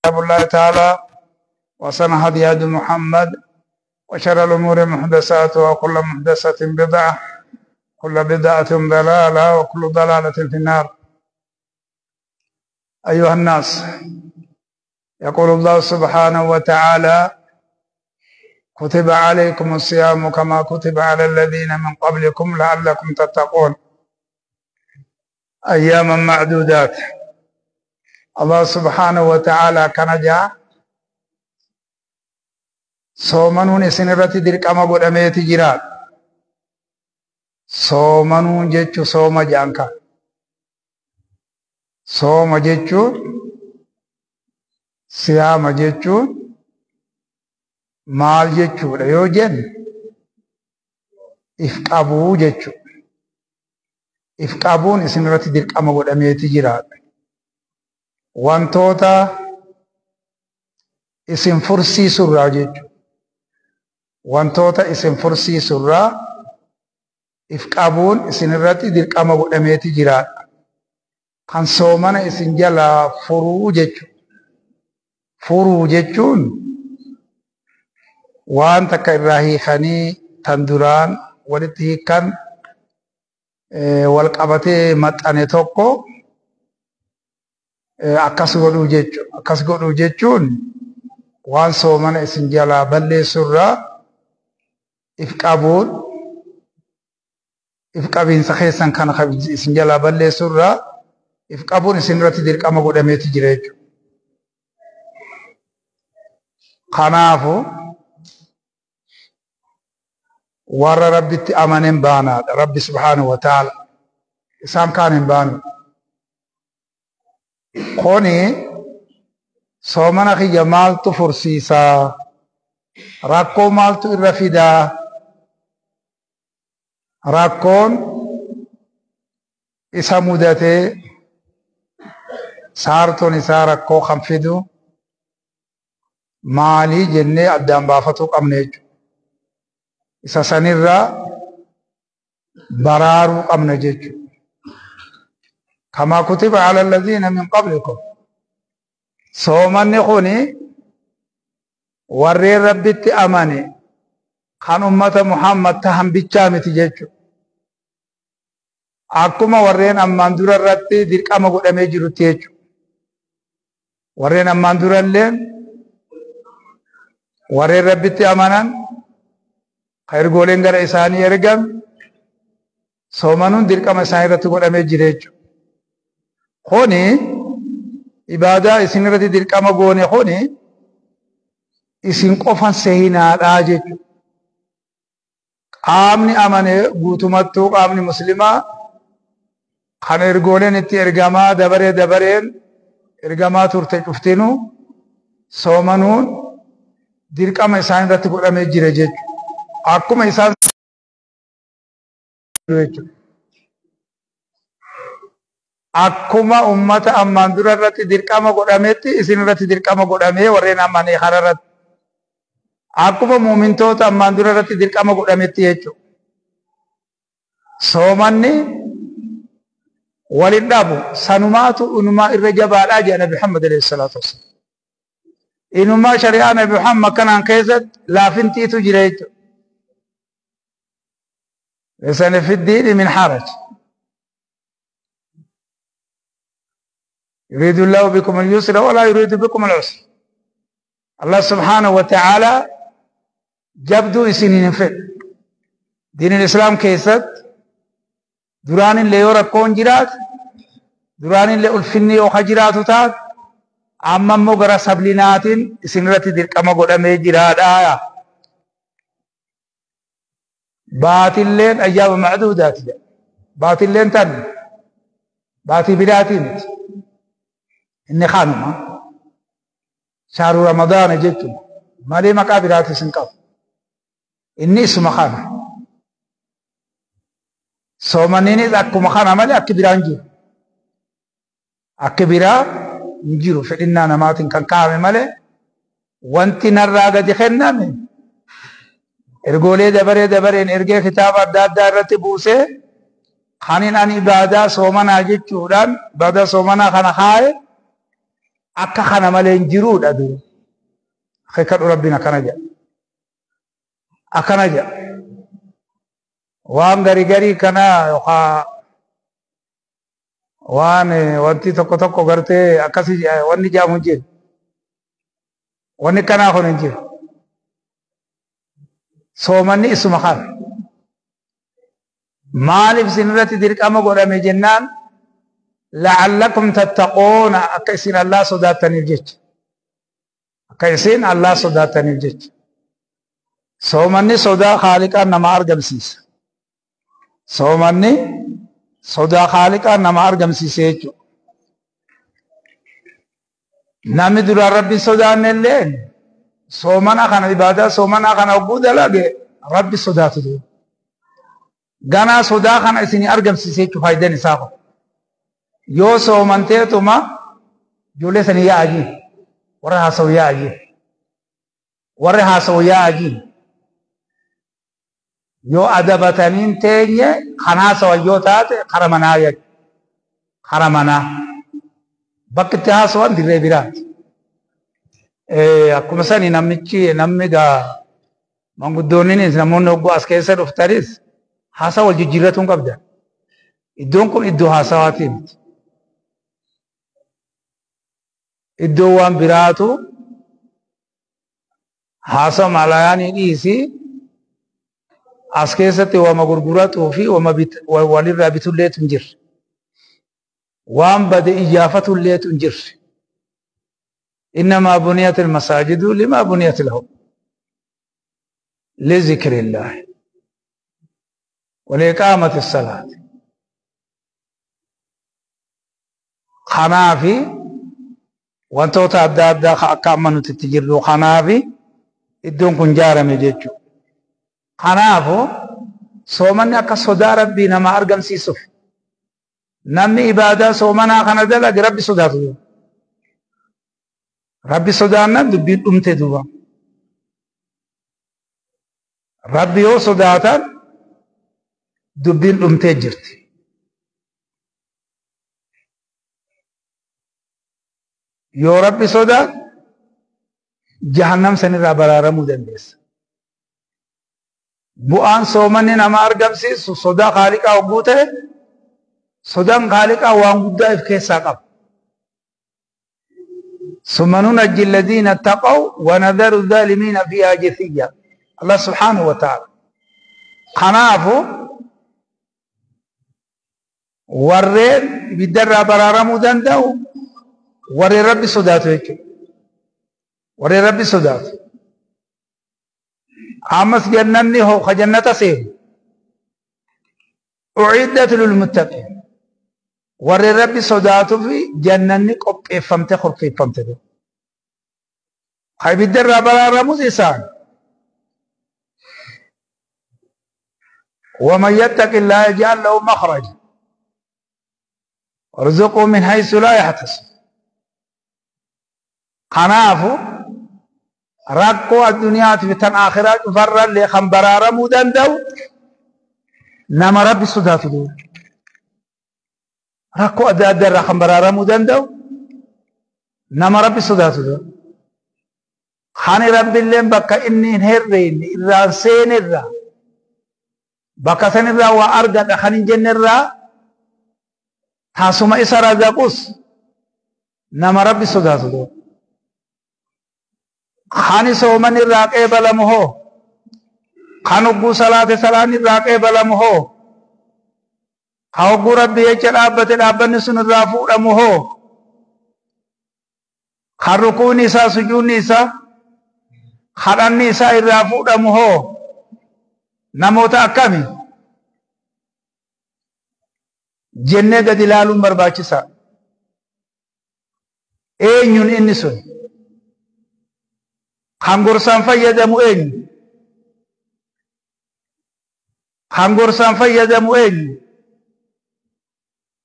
كتاب الله تعالى وسن هدي محمد وشر الأمور محدثاتها وكل محدثة بدعة كل بدعة ضلالة وكل ضلالة في النار. أيها الناس، يقول الله سبحانه وتعالى: كتب عليكم الصيام كما كتب على الذين من قبلكم لعلكم تتقون أياما معدودات. الله سبحانه وتعالى كان جاء صومنون سنرتي درك أما قد أميتي جرات صومنون جيتشو صوم جانكا صوم جيتشو صيام جيتشو maal jechuudha yoo jenne if qabuu jechuudha. If qabuun isin irratti dirqama godhameeti jiraadha. Wantoota isin fursiisurraa jechuudha. Wantoota isin fursiisurraa if qabuun isin irratti dirqama godhameeti jiraadha. Kan soomana isin jalaa furuu jechuudha. Furuu jechuun waan takka irraa hiikanii tan duraan walitti hiikan wal qabatee maxxane tokko akkas godhuu jechuun waan soomana isin jalaa balleessurraa if qabuun if qabiinsa keessan kana isin jalaa balleessurraa if qabuun isin irratti dirqama godhameeti jira jechuudha. Kanaafuu warra rabbitti amanen baanaadha. Rabbi subhaanahu wa ta'ala isaan kaan hin baanu. Kuni soomana kiyya maaltu fursiisaa? Rakkoo maaltu irra fidaa? Rakkoon isa mudatee saartoon isaa rakkoo kan fidu maalii jennee addaan baafatuu qabna jechuudha. Isa sanirraa baraaruu qabna jechuudha. Kamaa kutiba ala alladhiina min qablikum, soomanni kuni warreen rabbitti amane kan ummata Muhammad tahan bichaa miti jechuudha. Akkuma warreen ammaan dura irratti dirqama godhamee jirutti jechuudha. Warreen ammaan dura illee warreen rabbitti amanan ergooleen gara isaanii ergan soomanuun dirqama isaanii irratti godhamee jira jechuudha. Kuni ibaadaa isin irratti dirqama goone kuni isin qofan sehinaadhaa jechuudha. Qaamni amane guutumattuu qaamni muslimaa kan ergooleen itti ergamaa dabareen ergamaa turte cuftinuu soomanuun dirqama isaanii irratti godhamee jira jechuudha. Akkuma isaan akkuma ummata ammaan dura irratti dirqama godhametti isin irratti dirqama godhamee warreen amanii kana irratti akkuma muumintoota ammaan dura irratti dirqama godhametti jechuudha. Soomanni walin dhabu sanumaatu inumaa irra jabaadhaa jedha Nabi Muhammad alayhi salaatu wassalaam. Inumaa shari'aa Nabi Muhammad kanaan keessatti laafintiitu jira jechuudha. ليس في الدين من حرج يريد الله بكم اليسر ولا يريد بكم العسر. الله سبحانه وتعالى جبدو سنين في دين الإسلام كيست دران اللي يوركون جرات دران اللي ألفني وخجرات تات أما مغرى سبلينات سنرتي دير كما قدامي جرات آية باطلين أيام معدودات. باطلين تن باطل بلاتين إني خانما شهر رمضان جدتم ما لي مقابلات سنقف إني اسم خانة صومنيني أكو مخانة مالي أكبران جير أكبران نجيرو فإننا نماتن كان كامل مالي وانتي نراغة دخلنا من ergoolee dabareen ergee kitaaba adda addaa irratti buusee kanin ani ibaadaa soomanaa jechuudhaan ibaadaa soomanaa kana kaaye akka kana malee hin jiruudha dura kadhu rabbiin akkana jedha akkana jedha waan garii kana yookaan waan wanti tokko gartee akkasii wanni jaamu hin jiru wanni kanaa kun hin jiru soomanni isuma kana maaliif isin irratti dirqama godhame jennaan la'allakum tattaquuna akka isin Allah sodaattaniif jecha akka isin Allah sodaattaniif jecha soomanni sodaa Haaliqaan nama argamsiisa soomanni sodaa Haaliqaan nama argamsiisa jechuudha namni duraan rabbi sodaanne illee soomana kana ibaadaa soomana kana hogguu dalage rabbi sodaatu duuba ganaa sodaa kana isin argamsiisa jechuudha faayidaan isaa kun yoo soomanteetuma ijoollee sanii yaa'ajiin warra haasawu yaa'ajiin warra haasawu yaa'ajiin yoo adabataniin teenye kan haasawan yoo taate kara manaa jechuudha kara manaa bakki itti haasawan dirree biraati akkuma sanii namni gaa manguddoonnis namoonni hogguu as keessa dhuftanis haasaa wal jijjiirratuun qabda iddoon kun iddoo haasawaati miti iddoo waan biraatu haasawa malayaanii dhiisi as keessatti wama gurguratuu fi walirraa bitulleetu hin jirre waan bade iyyafatulleetu hin jirre إنما بنيت المساجد لما بنيت له لذكر الله ولإقامة الصلاة خنافي وانتو تعداد أكامنوا تتجروا خنافي إدون كن جارة مجيجو خنافو سومن أكا صدا ربي نما أرقم سيسف نمي إبادة سومنا خندلق ربي صداتو ربي صدانا دبين أمتي دوبا ربي هو صداتا دبين أمتي جرتي يو ربي صدا جهنم سنرى برارة مدندس بؤان سومني نما أرقم سيس صدا خالقا وقوته صدا خالقا وانقودا إفكيسا قب ثم ننجي الذين اتقوا ونذر الظالمين فيها جثيا الله سبحانه وتعالى خنافو ورين بدر برارمو دندو ورين ربي صداتو يكي ورين ربي صداتو عامس جنني هو خجنة سير أعدت للمتقين warri rabbi sodaatu fi jannanni qopheeffamte qopheeffamte do ibidda irraa baraaramus isaan ومن يتق الله يجعل له مخرجا وارزقه من حيث لا يحتسب خنافو ركو الدنيا في تن آخرات فرا لخن برارمو دندو نما ربي صداتو دو ركو أدى رخم برارمو دندو نما ربي صداتو دو خاني ربي اللين بكا إني انهرين إرى سين إرى بكا سين إرى وأرقى خاني جن إرى تاسوما إسا رزاقوس نما ربي صداتو دو خاني سومن إرى قيبل مهو خانو قو صلاة سلاني إرى قيبل مهو هاو ربي يجعل أبت الأبن سن الرافو رموه خرقو نساء سجون نساء خران نساء الرافو رموه نموت أكامي جنة دلال برباچسا أين إني سن خانغورسان فيدمو أين خانغورسان فيدمو أين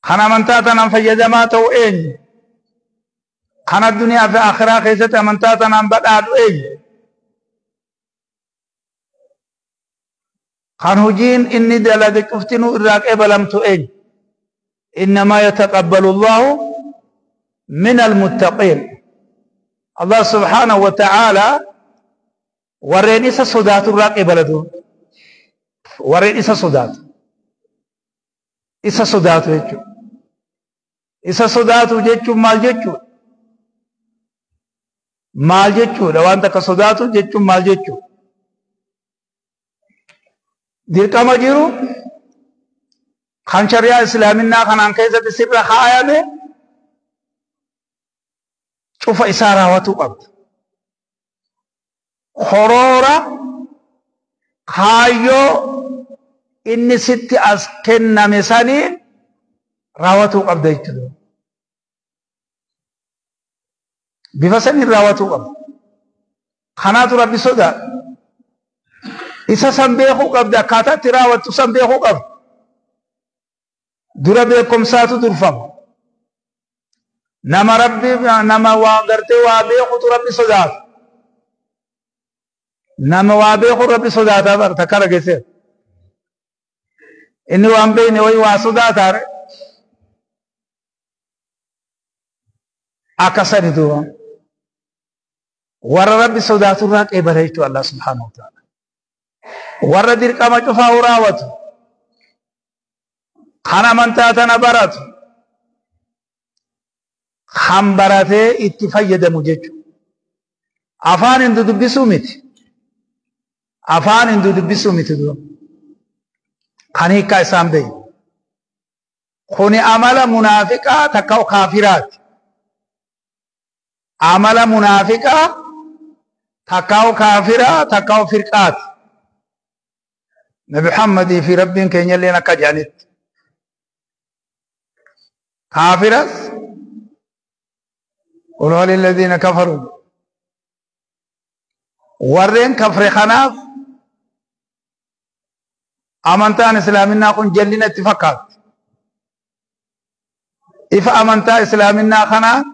خنا منتاتنا فيدما تو إن خنا الدنيا في آخرة خيسة منتاتنا بدأت إن خنوجين إني دلدك افتنوا إراك إبلم تو إن إنما يتقبل الله من المتقين الله سبحانه وتعالى ورين إسا صدات الراقي بلدو ورين إسا صدات إسا صدات جيتشو إسا صدات جيتشو مال جيتشو لو أنت كصدات جيتشو مال جيتشو ديرك ما جيرو خان شريعة إسلامنا خان أنكيزة سر خايا شوف إسارة وتقبض خرورة خايو إني ستي أسكن نمسانين راوتو قبض يجدو بفسنين راوتو قبض خانات ربي صدا إسا سنبيخو قبض أكاتا تراوتو سنبيخو قبض درا بكم ساتو درفم نما ربي نما واغرتي وابيخو ربي صدات نما وابيخو ربي صدات أبر تكرا كيسي إني وانبيني وي واسودات أر أكسر دوام ور ربي صدات راك إبرهيتو الله سبحانه وتعالى ور دير كما شفا وراوتو خانا منتاتنا برات خمبرته اتفايد مجج أفان اندو دبسو ميت أفان اندو دبسو ميت دو خاني كايسام دي خوني عمل منافقة تكاو كافرات عمل منافقة تكاو كافرة تكاو فرقات نبي محمد في ربين كين يلينا كجانت كافرة قل للذين كفروا ورين كفر خناف أمانتان إسلامنا كن جلنا اتفاقات إف أمانتا إسلامنا خنا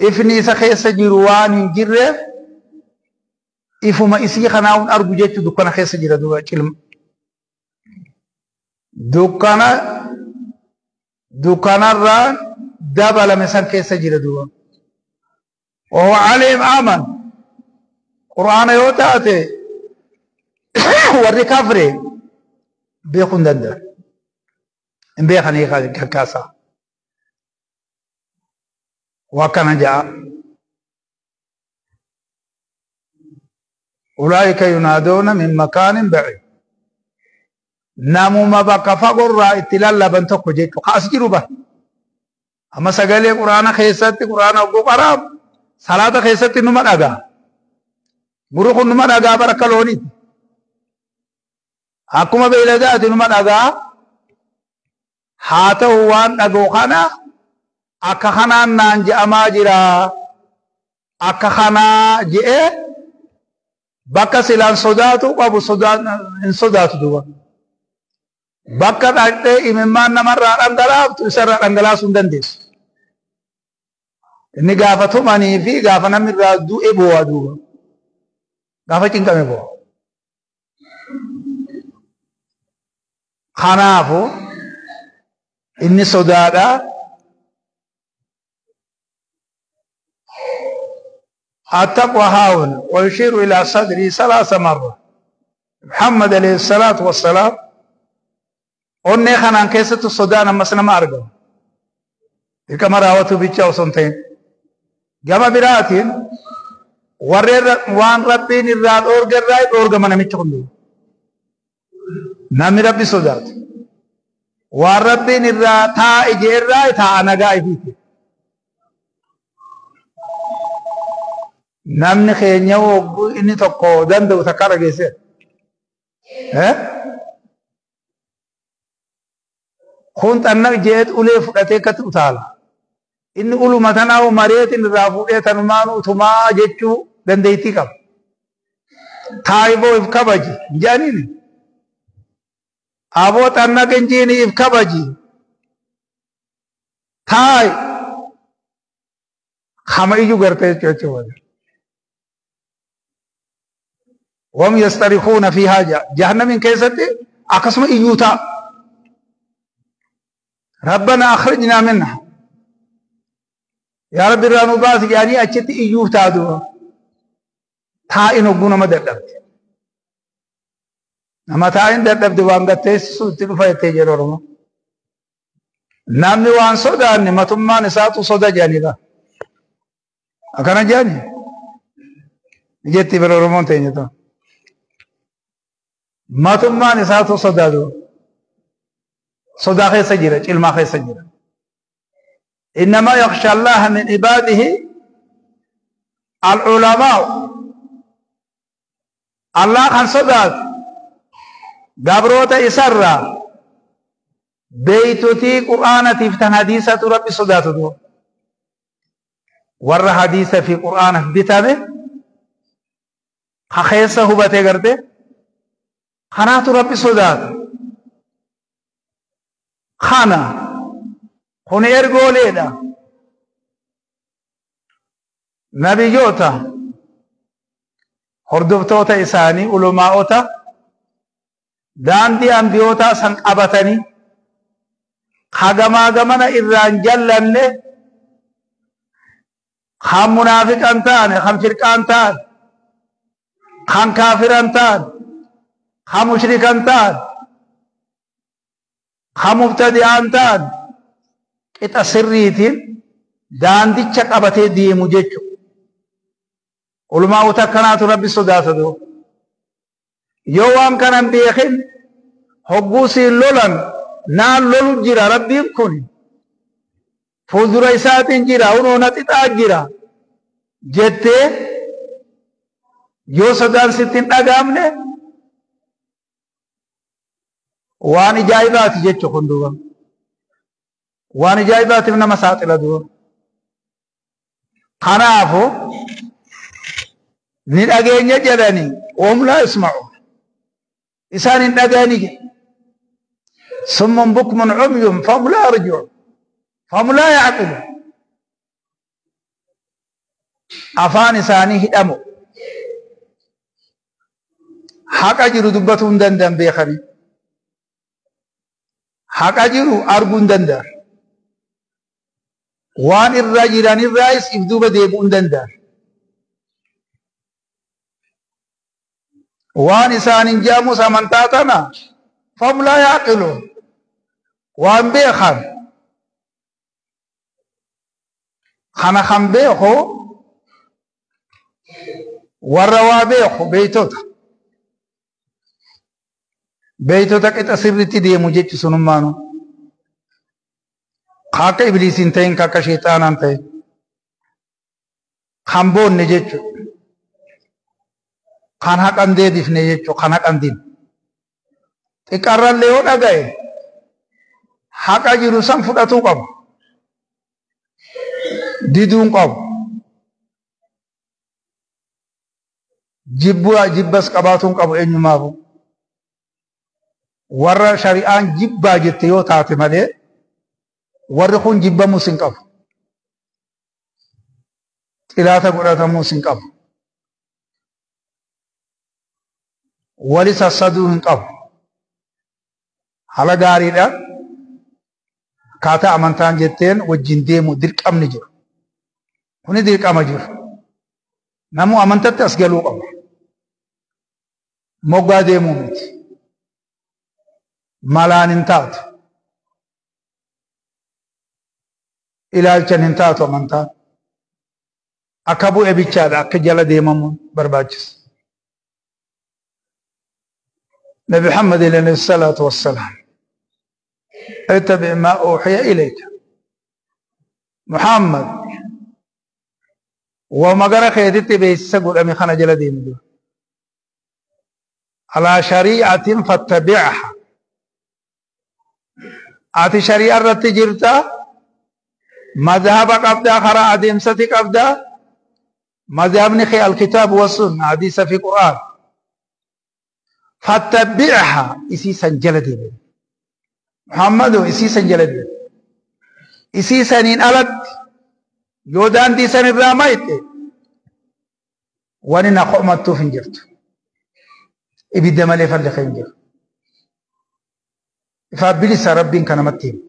إفني سخيس جروان جره إفما إسي خناون أرجو جيتو دكانا خيس جرا دوا كلم دكانا را دبل مثلا كيس جرا دوا وهو عليم آمن قرآن يوتاته والركافري بيخون دندر إن بيخني كاسا وكان جاء أولئك ينادون من مكان بعيد نامو ما بقى فقر را اتلال لبن تقو جيتو خاص جروبا أما سقالي قرآن خيستي قرآن أقو قراب صلاة خيستي نمان أغا بروخ نمان أغا بركالوني أكما بإلدات نمان أغا حاتا هوان أغو خانا أكا خانا نانج أما جرا أكا خانا جئ بكا سلان صداتو قابو صداتو دوا بكا تاكتي إممان نمر رانگلاف تو إسر رانگلاف سندن ديس إني غافتو ماني في غافنا من رادو إبوا دوا غافة چنكا مبوا خانافو إني صداتا التقوى هاون ويشير إلى صدري 3 مرات محمد عليه الصلاة والسلام أني خنان كيسة الصدان مسنا ما أرجو كما راوتو بيتشا وسنتين جمع براتين وان ربين الراد أورجر رايت أورجر من ميتشوندو نامي ربي صدات وان ربين الراد تا إجير رايت تا أنا جاي فيك namni keenya woggu inni tokko danda'u takka dhageesse kun xanna jeet ulee fudhatee akkatti utaala inni uluma tanaa mareetin irraa fuudhee tanumaan utumaa jechuu dandeettii qaba taayiboo if kabaji jaaniin aboo xanna genjiin if kabaji taay hama iyyuu gartee jechuudha وهم يسترخون فيها جهنم كيستي أقسم إيوتا ربنا أخرجنا منها يا رب الرانو باس يعني أشتي إيوه تادو تا إنه قونا ما دردبت نما تا إن دردبت وانغا تيسو تلفا يتجر ورمو نامني وان صدا نما تما نساتو صدا جاني دا أكنا جاني جتي برورمون تيني تو ما تما نساتو صدا دو صدا خي سجرة علما خي سجرة إنما يخشى الله من عباده العلماء الله خان صدات قبروتا إسرى بيتوتي قرآن تفتن حديثة ربي صداته ور حديث في قرآن بتابه خخيصة هبته کرتے خانات ربي صدات خانا خون ارگو لیدا نبی جوتا هردفتوتا إساني علماءوتا داندي أنبيوتا سنقبتني خاگما گمنا إران جلن خام منافق أنتان خام فرق أنتان خام كافر أنتان خام مشرك أنتان خام مبتدع أنتان إتا سريتين داندي چقبته دي مجيچو علماء تكنات ربي صداته يوان كان بيخن حقوسي لولن نال لولو جرا ربي كوني فوزر إساتين جرا ونونا تتاج جرا جتة يو صدان ستين أقامنه واني جايبات جيچو خندوغا واني جايبات من مساطل دو خنافو نداغيني جلاني وهم لا يسمعون إسان نداغيني ثم بكم عمي فهم لا يرجعون فهم لا يعقلون أفان إساني هدمو حق أجروا دبتون دندن بيخني حق أجروا أرغون دندن وان الراجران الرئيس إفدوب ديبون دندن وان إسان جامو سامنتاتنا فهم لا يعقلون وان بيخن خنا خم بيخو وروا بيخو بيتوتا كتا سرتي دي مجيچ سنمانو خاك إبليس انتين كاكا شيطان انتين خمبون نجيچو خانها قندي ديف نجيچو خانها قندين تكرر ليو دغاي حقا جيرو سان فداتو قب ديدون قب جيبوا جيبس قباتون قب اني مابو ور شريعان جيبا جتيو تاتي مالي ور خون جيبا موسين قب تلاتا قراتا موسين قب ولس صدوهن قب على غاري دا كاتا امانتان جتين وجين ديمو درق امن جير هوني درق ام جير نمو امانتت اسغلو قم موغا ديمو مت مالان انتات الى الجننتات امانتات اكبو ابيچا اكجلا ديمم برباچس نبي محمد عليه الصلاه والسلام اتبع ما أوحي إليك محمد وما قرأ خيدت بيسقل أمي خانا جلدين دو على شريعة فاتبعها آتي شريعة رت جرتا مذهب قبدا خرا عديم ستي قبدا مذهب نخي الكتاب والسنة حديث في قرآن فاتبعها إسي سنجلدين محمد إسي سنجلد إسي سنين ألد يودان دي سن الراميت واني نقوم متو فنجرت إبدا مالي فرد خنجر فابلس ربين كان متين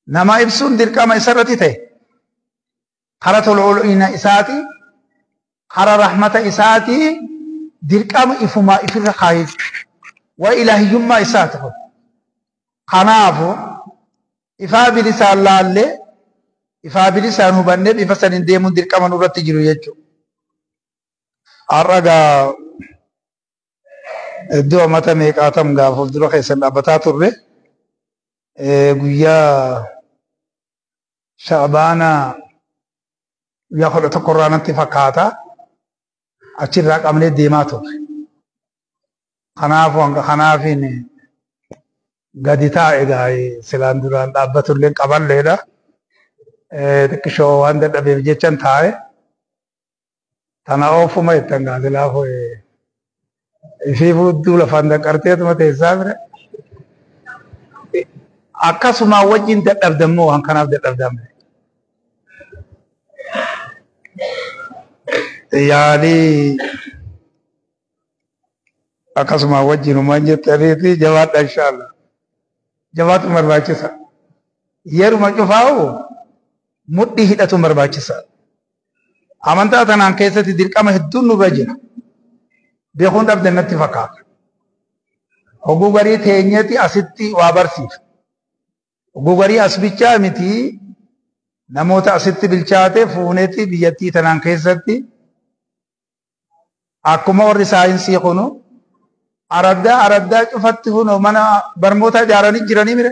نما إبسون دير كما يسرتي تي kara tol'ool'ina isaati kara rahmata isaati dirqama ifumaa ifirra kaayee wa ilaahiyyummaa isaati kun kanaafu ifaa bilisaan laallee ifaa bilisaan hubannee bifa saniin deemuun dirqama nurratti jiru jechuudha. Har'agaa iddoo amata meeqaatam gaafa fuuldura keessan dhaabbataa turre guyyaa Shaabaanaa guyyaa 11 irraa natti fakkaata achirraa qabnee deemaa turre. Kanaafuu hanga kanaafiin gadi taa'e gaa'ee silaan duraan dhaabbatullee qaballeedha. Xiqqishoo waan dadhabeef jechan taa'e tana oofuma ittiin gaasilaa fo'ee ifii fuudduu lafaan daqqarteetuma teessaa bira akkasuma wajjin dadhabdammoo waan kanaaf dadhabdamne. Yaalii akkasuma wajjinumaan jettaniiti jabaadha inshaallah. Jabaatu barbaachisa. Yeruma cufaa'u mudhii hidhatu barbaachisa. Amantaa tanaan keessatti dirqama hedduun nurra jira. Beekuun dhabde natti fakkaata. Hogguu garii teenyeeti asitti waa barsiisa. Hogguu garii as bichaa miti namoota asitti bilchaate fuuneeti biyyattii tanaan keessatti akkuma warri saayinsii kunu araddaa cufatti kunu mana barnoota ijaaranii jiranii mire.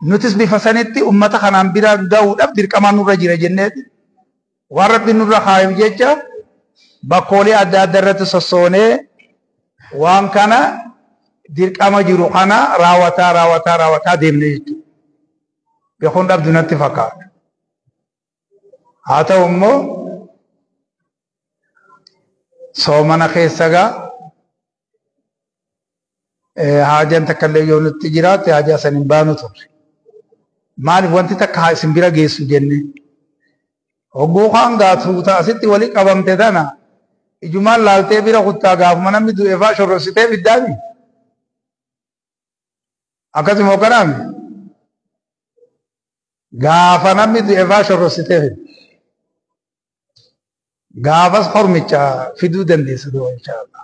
Nutis bifa sanitti ummata kanaan bira ga'uudhaaf dirqamaan nurra jira jenneeti. Waan rabbi nurra kaayuuf jecha bakkoolee adda addaa irratti sossoonee waan kana dirqama jiru kana raawwataa deemne jechuudha. Beekuun dhabdu natti fakkaata. Haa ta'u immoo soomana keessa gaa haajaan takka illee yoo nutti jiraatte haajaa san hin baanu turre. Maaliif wanti takka isin bira geessu jenne hogguu kaan gaatuuta asitti wali qabamte tana ijumaan laaltee bira kuttaa gaafuma namni du'e faa shorrositee fiddaami. Akkasuma hogganaami gaafa namni du'e faa shorrositee fidda. Gaafas hormicha fiduu dandeessa du'a inshaallah.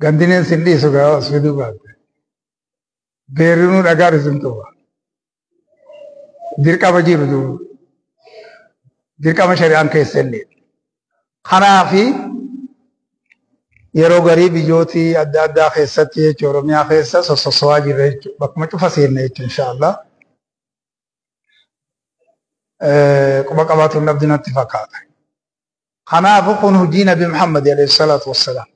Gandineen sin dhiisu gaafas fiduu baatte. Beerinuu dhagaa isin tuba. Dirqama jiru dirqama shari'aan keessa illee. Kanaafi yeroo garii biyyootii adda addaa keessatti jechuudha Oromiyaa keessa sossosowaa jirra jechuudha. Bakkuma cufa seenna jechuudha inshaallah. Quba qabaatuun dhabdi natti fakkaata. Kanaafu kun hojii Nabi Muhammad alayhi salaatu wassalaam.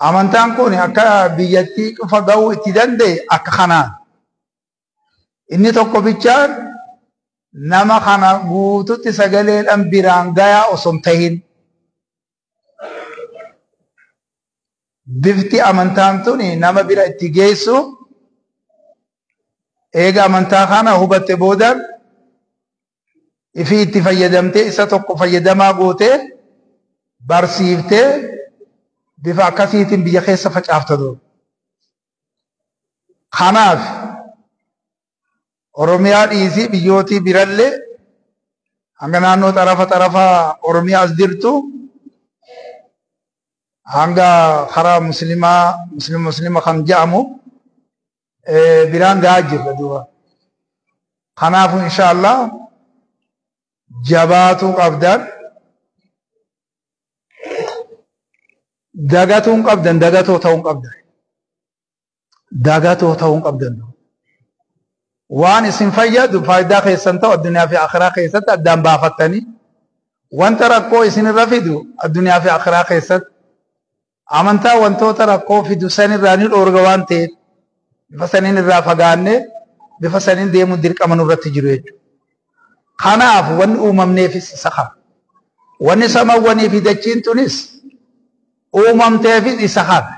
Amantaan kun akka biyyattii cufa ga'uu itti danda'e akka kanaan. Inni tokko bichaan nama kana guututti sagaleedhaan biraan gayaa osoo hin tahin. Bifti amantaan tuni nama bira itti geessu eega amantaa kana hubatte boodaan ifii itti fayyadamtee isa tokko fayyadamaa gootee barsiiftee bifa akkasiitiin biyya keessa facaafta dur. Kanaaf Oromiyaa dhiisii biyyootii birallee hanga naannoo xarafa Oromiyaa as jirtu hanga karaa muslima kan jedhamu biraan gahaa jirra duuba. Kanaafu inshaallah jabaatuu qabdan dagatoo ta'uun qabdan. Waan isin fayyadu faayidaa keessan ta'u addunyaa fi akhiraa keessatti addaan baafattanii wanta rakkoo isinirra fidu addunyaa fi akhiraa keessatti amantaa wantoota rakkoo fidu sanirraa ni dhoorga waan ta'eef bifa saniin irraa fagaannee bifa saniin deemuun dirqama nurratti jiru jechuudha. Kanaaf wanni uumamneefis isa kana. Wanni samawwanii fi dachiin tunis uumamteefis isa kana.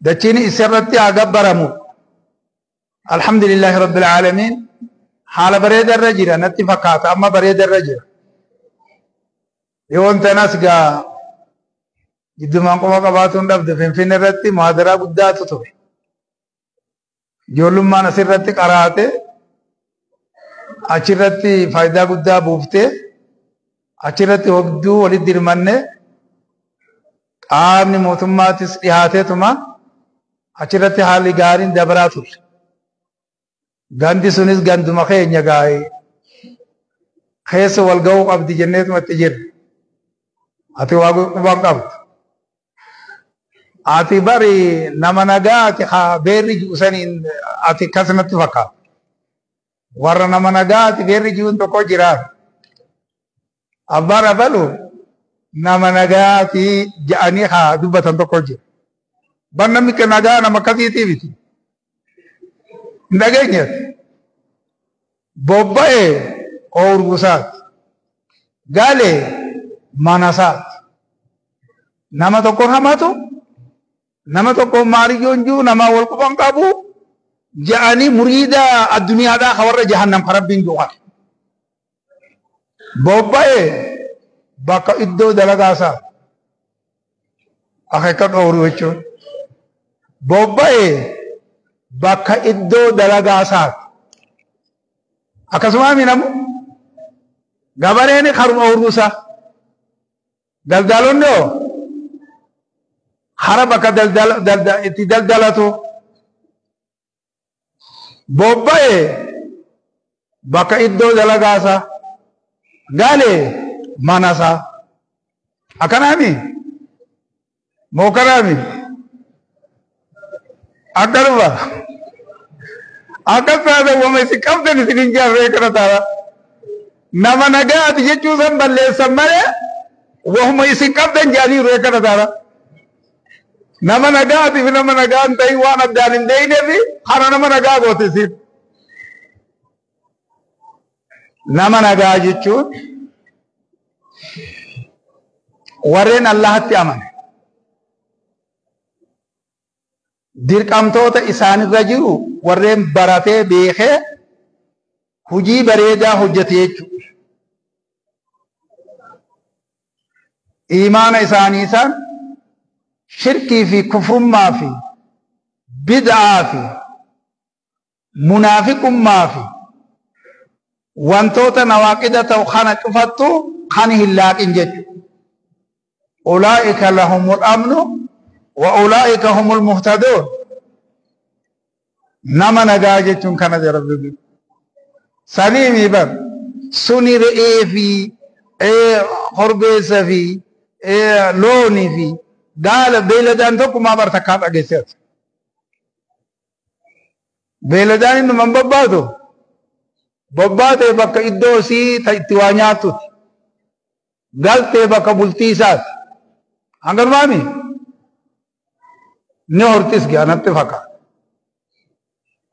Dachiin isirratti haa gabbaramu. Alhamdulillahi Rabbil Aalamiin haala bareeda irra jira natti fakkaata amma bareeda irra jira. Yoon tanas gaa jiddumaan qofa qabaatuun dhabde Finfinnee irratti muhaadaraa guddaatu ture. Ijoollummaan asirratti qaraate achirratti faayidaa guddaa buuftee achirratti hogduu walitti dirmanne qaamni mootummaatis dhihaateetuma achirratti haalli gaariin dabaraa ture. Gandi sunis ganduma keenya gaa'ee keessa wal ga'uu qabdi jenneetumatti jirre. Ati waa qubaan qabdu. Ati bari nama nagaa ati beerri ji'usaniin ati akkasumatti fakkaata. Warra nama nagaa ati beerri ji'uun tokko jiraat. Abbaan abalu nama nagaa ati ja'anii haa dubbatan tokko jira. Ban namni nagaa nama akkasiitii miti. Hin dhageenyeeti. Bobba'ee oorgusaati. Gaalee manasaati. Nama tokko hamatu nama tokko maariyyoon jiru nama wal quban qabu ja'anii muriida addunyaadhaa hawarra jahannam karabbiin juuqan. Bobba'ee bakka iddoo dalagaasaa akka dhoowru jechuun. Bobba'ee bakka iddoo dalagaasaati. Akkasumas namu gabareen karuma oorgusaa daldalonni hara bakka itti daldalatu bobba'ee bakka iddoo dalagaasaa gaalee manasaa akkanaami moo kanaami akkanuma akkas taate wama isin qabdan isin hin jaarree kana taala nama nagaati jechuu san balleessan malee wahuma isin qabdan jaanii ree kana taala. Nama nagaati fi nama nagaa hin ta'in waan addaan hin beeknee fi hara nama nagaa gootisiif. Nama nagaa jechuun warreen Allahatti amane dirqamtoota isaanirra jiru warreen baratee beekee hujii bareedaa hojjete jechuudha. Imaana isaanii isaan shirkii fi kufrummaa fi bid'aa fi munaafiqummaa fi wantoota nawaaqida ta'u kana cufattu kan hin laaqin jechuudha. Ulaa'ika lahumul amnu wa ulaa'ika humul muhtadoon. Nama nagaa jechuun kana rabbi. Saniimi bar suni re'ee fi horbeessa fi loonii fi gaala beeladaan tokkumaa bar takkaa dhageesseet. Beeladaan inni man bobbaatee bakka iddoo sii itti waa nyaattuti. Galtee bakka bultii isaati. Hanganumaami ni hortis gaanatti fakkaata.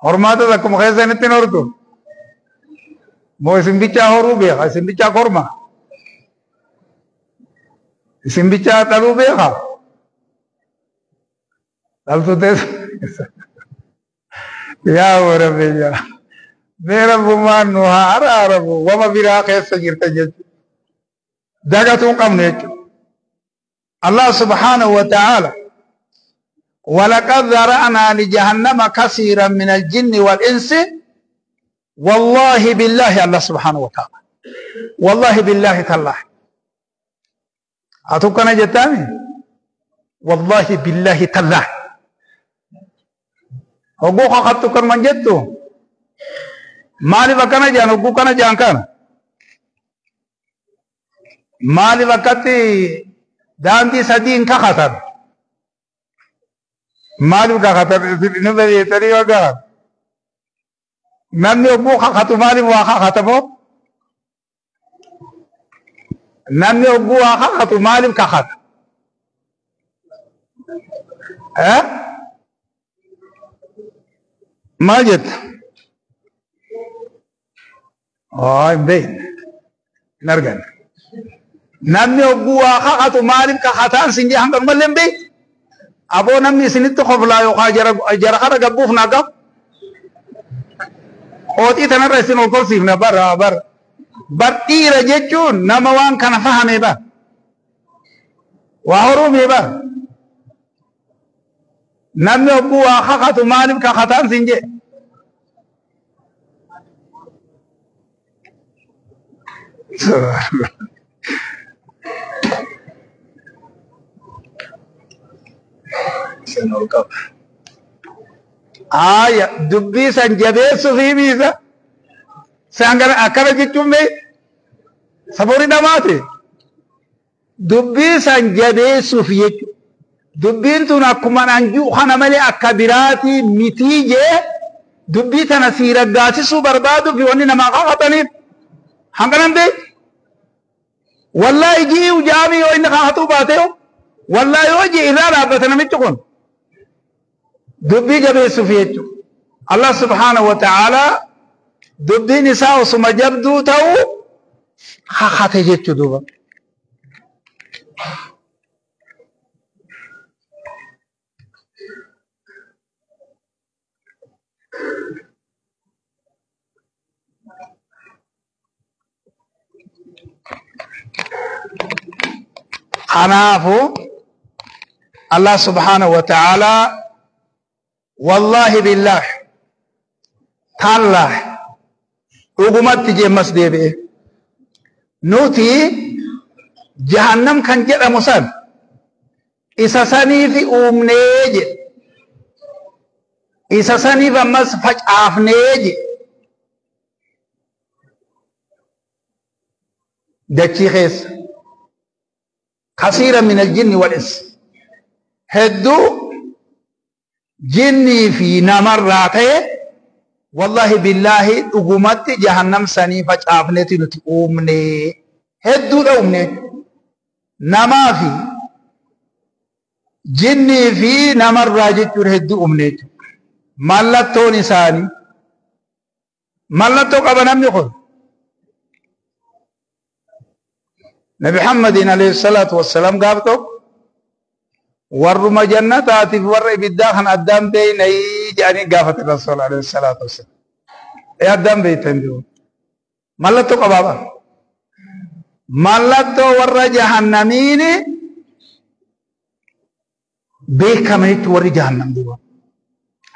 Hormaata akkuma keessa inni ittiin hortu. Moo isin bichaa horuu beeka, isin bichaa korma. Isin bichaa dhaluu beeka. Dhaltu teessa. Yaa Rabbiyaa. Mee Rabbummaan nu haa araaramu wama biraa keessa jirta jechuudha. Dagatuu hin qabnu jechuudha. Allah subhanahu wa ta'ala ولقد ذرأنا لجهنم كثيرا من الجن والإنس والله بالله الله سبحانه وتعالى والله بالله تالله أتوقعنا جتامي والله بالله تالله حقوق خطوك من جتو مالي وكنا جان حقوقنا جان كان مالي وكتي داندي سدين كخطر مالو کا خطر نبی تری وگا نمی ابو خطو مالی واخا ختمو نمی ابو واخا خطو مالی کا خطر ماجد بين نرجع نمی ابو واخا خطو مالی کا خطر سنجي هم بملم بي Aboo namni isinitti qoflaa yookaan jara kana gabbuuf naqa. Qooxii tanarra isin ol korsiifna bara. Dhiira jechuun nama waan kana fahame bara. Waa horuumee bara. Namni ogguu waa kakatu maaliif kakataan siin jee. آية دبي سنجبيس في ميزة سانغر أكل جتومي سبوري دماتي دبي سنجبيس في يجو دبين تناكمان أنجو خنا ملي أكبراتي متيجة دبي تنسير الداسي سو بربادو في وني نما خاطني هنگنم دي والله يجي وجامي وإن خاطو باتيو والله يوجي إذا رابطنا متكون دبي جبيس في يجو الله سبحانه وتعالى دبي نساء سما جبدو تاو خاطي جيتشو دوبا خنافو الله سبحانه وتعالى والله بالله تالله رغمت جمس ديبه نوتي جهنم كان جرى مسان إساساني في أمنيج إساساني فمس فجأفنيج دكي خيس كثيرا من الجن والإنس هدو جني في نمراته والله بالله أقومت جهنم سني فجأفنتي نتي أمني هدو أمني نما في جني في نمراجت هدو أمني ملتو نساني ملتو قبنا نقول نبي محمد عليه الصلاة والسلام قابتو ورما جنة آتف ور إبدا خان أدام بين أي جاني قافت الرسول عليه الصلاة والسلام أي أدام بيتن جو ملتو قبابا ملتو ور جهنمين بيكميت ور جهنم دوا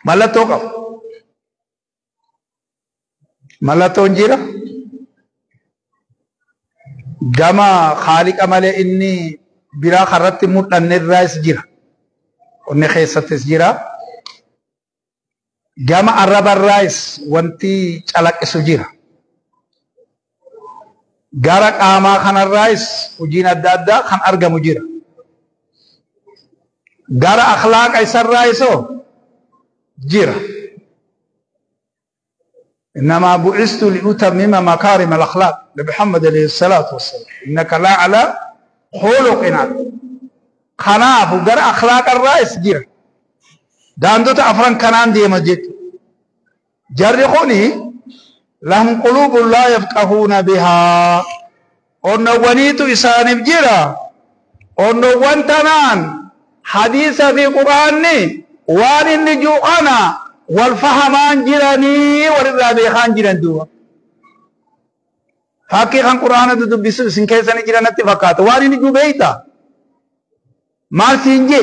ملتو قب ملتو انجيرا جما خالق ماله إني برا خرّت موت النراس جرا ونخ خيسة جرا جما عرب الرايس وانتي چالك سجرا غارك آما خان الرايس وجين الدادا خان أرجع مجرا غار أخلاق أيسر رايسو جرا إنما بعثت لأتمم مكارم الأخلاق لمحمد عليه الصلاة والسلام إنك لا على خلق عظيم خناف وقر أخلاق الرئيس جير داندو تأفرن كنان دي مجد جرخوني لهم قلوب لا يفقهون بها ونوانيتو إسان بجيرا ونوان تنان حديث في قرآن وان النجوءنا والفهمان جيراني والرابيخان جيران دوا فاكي خان قرآن دو بسو سنكيساني جيران اتفاقات واني نجو بيتا ما سنجي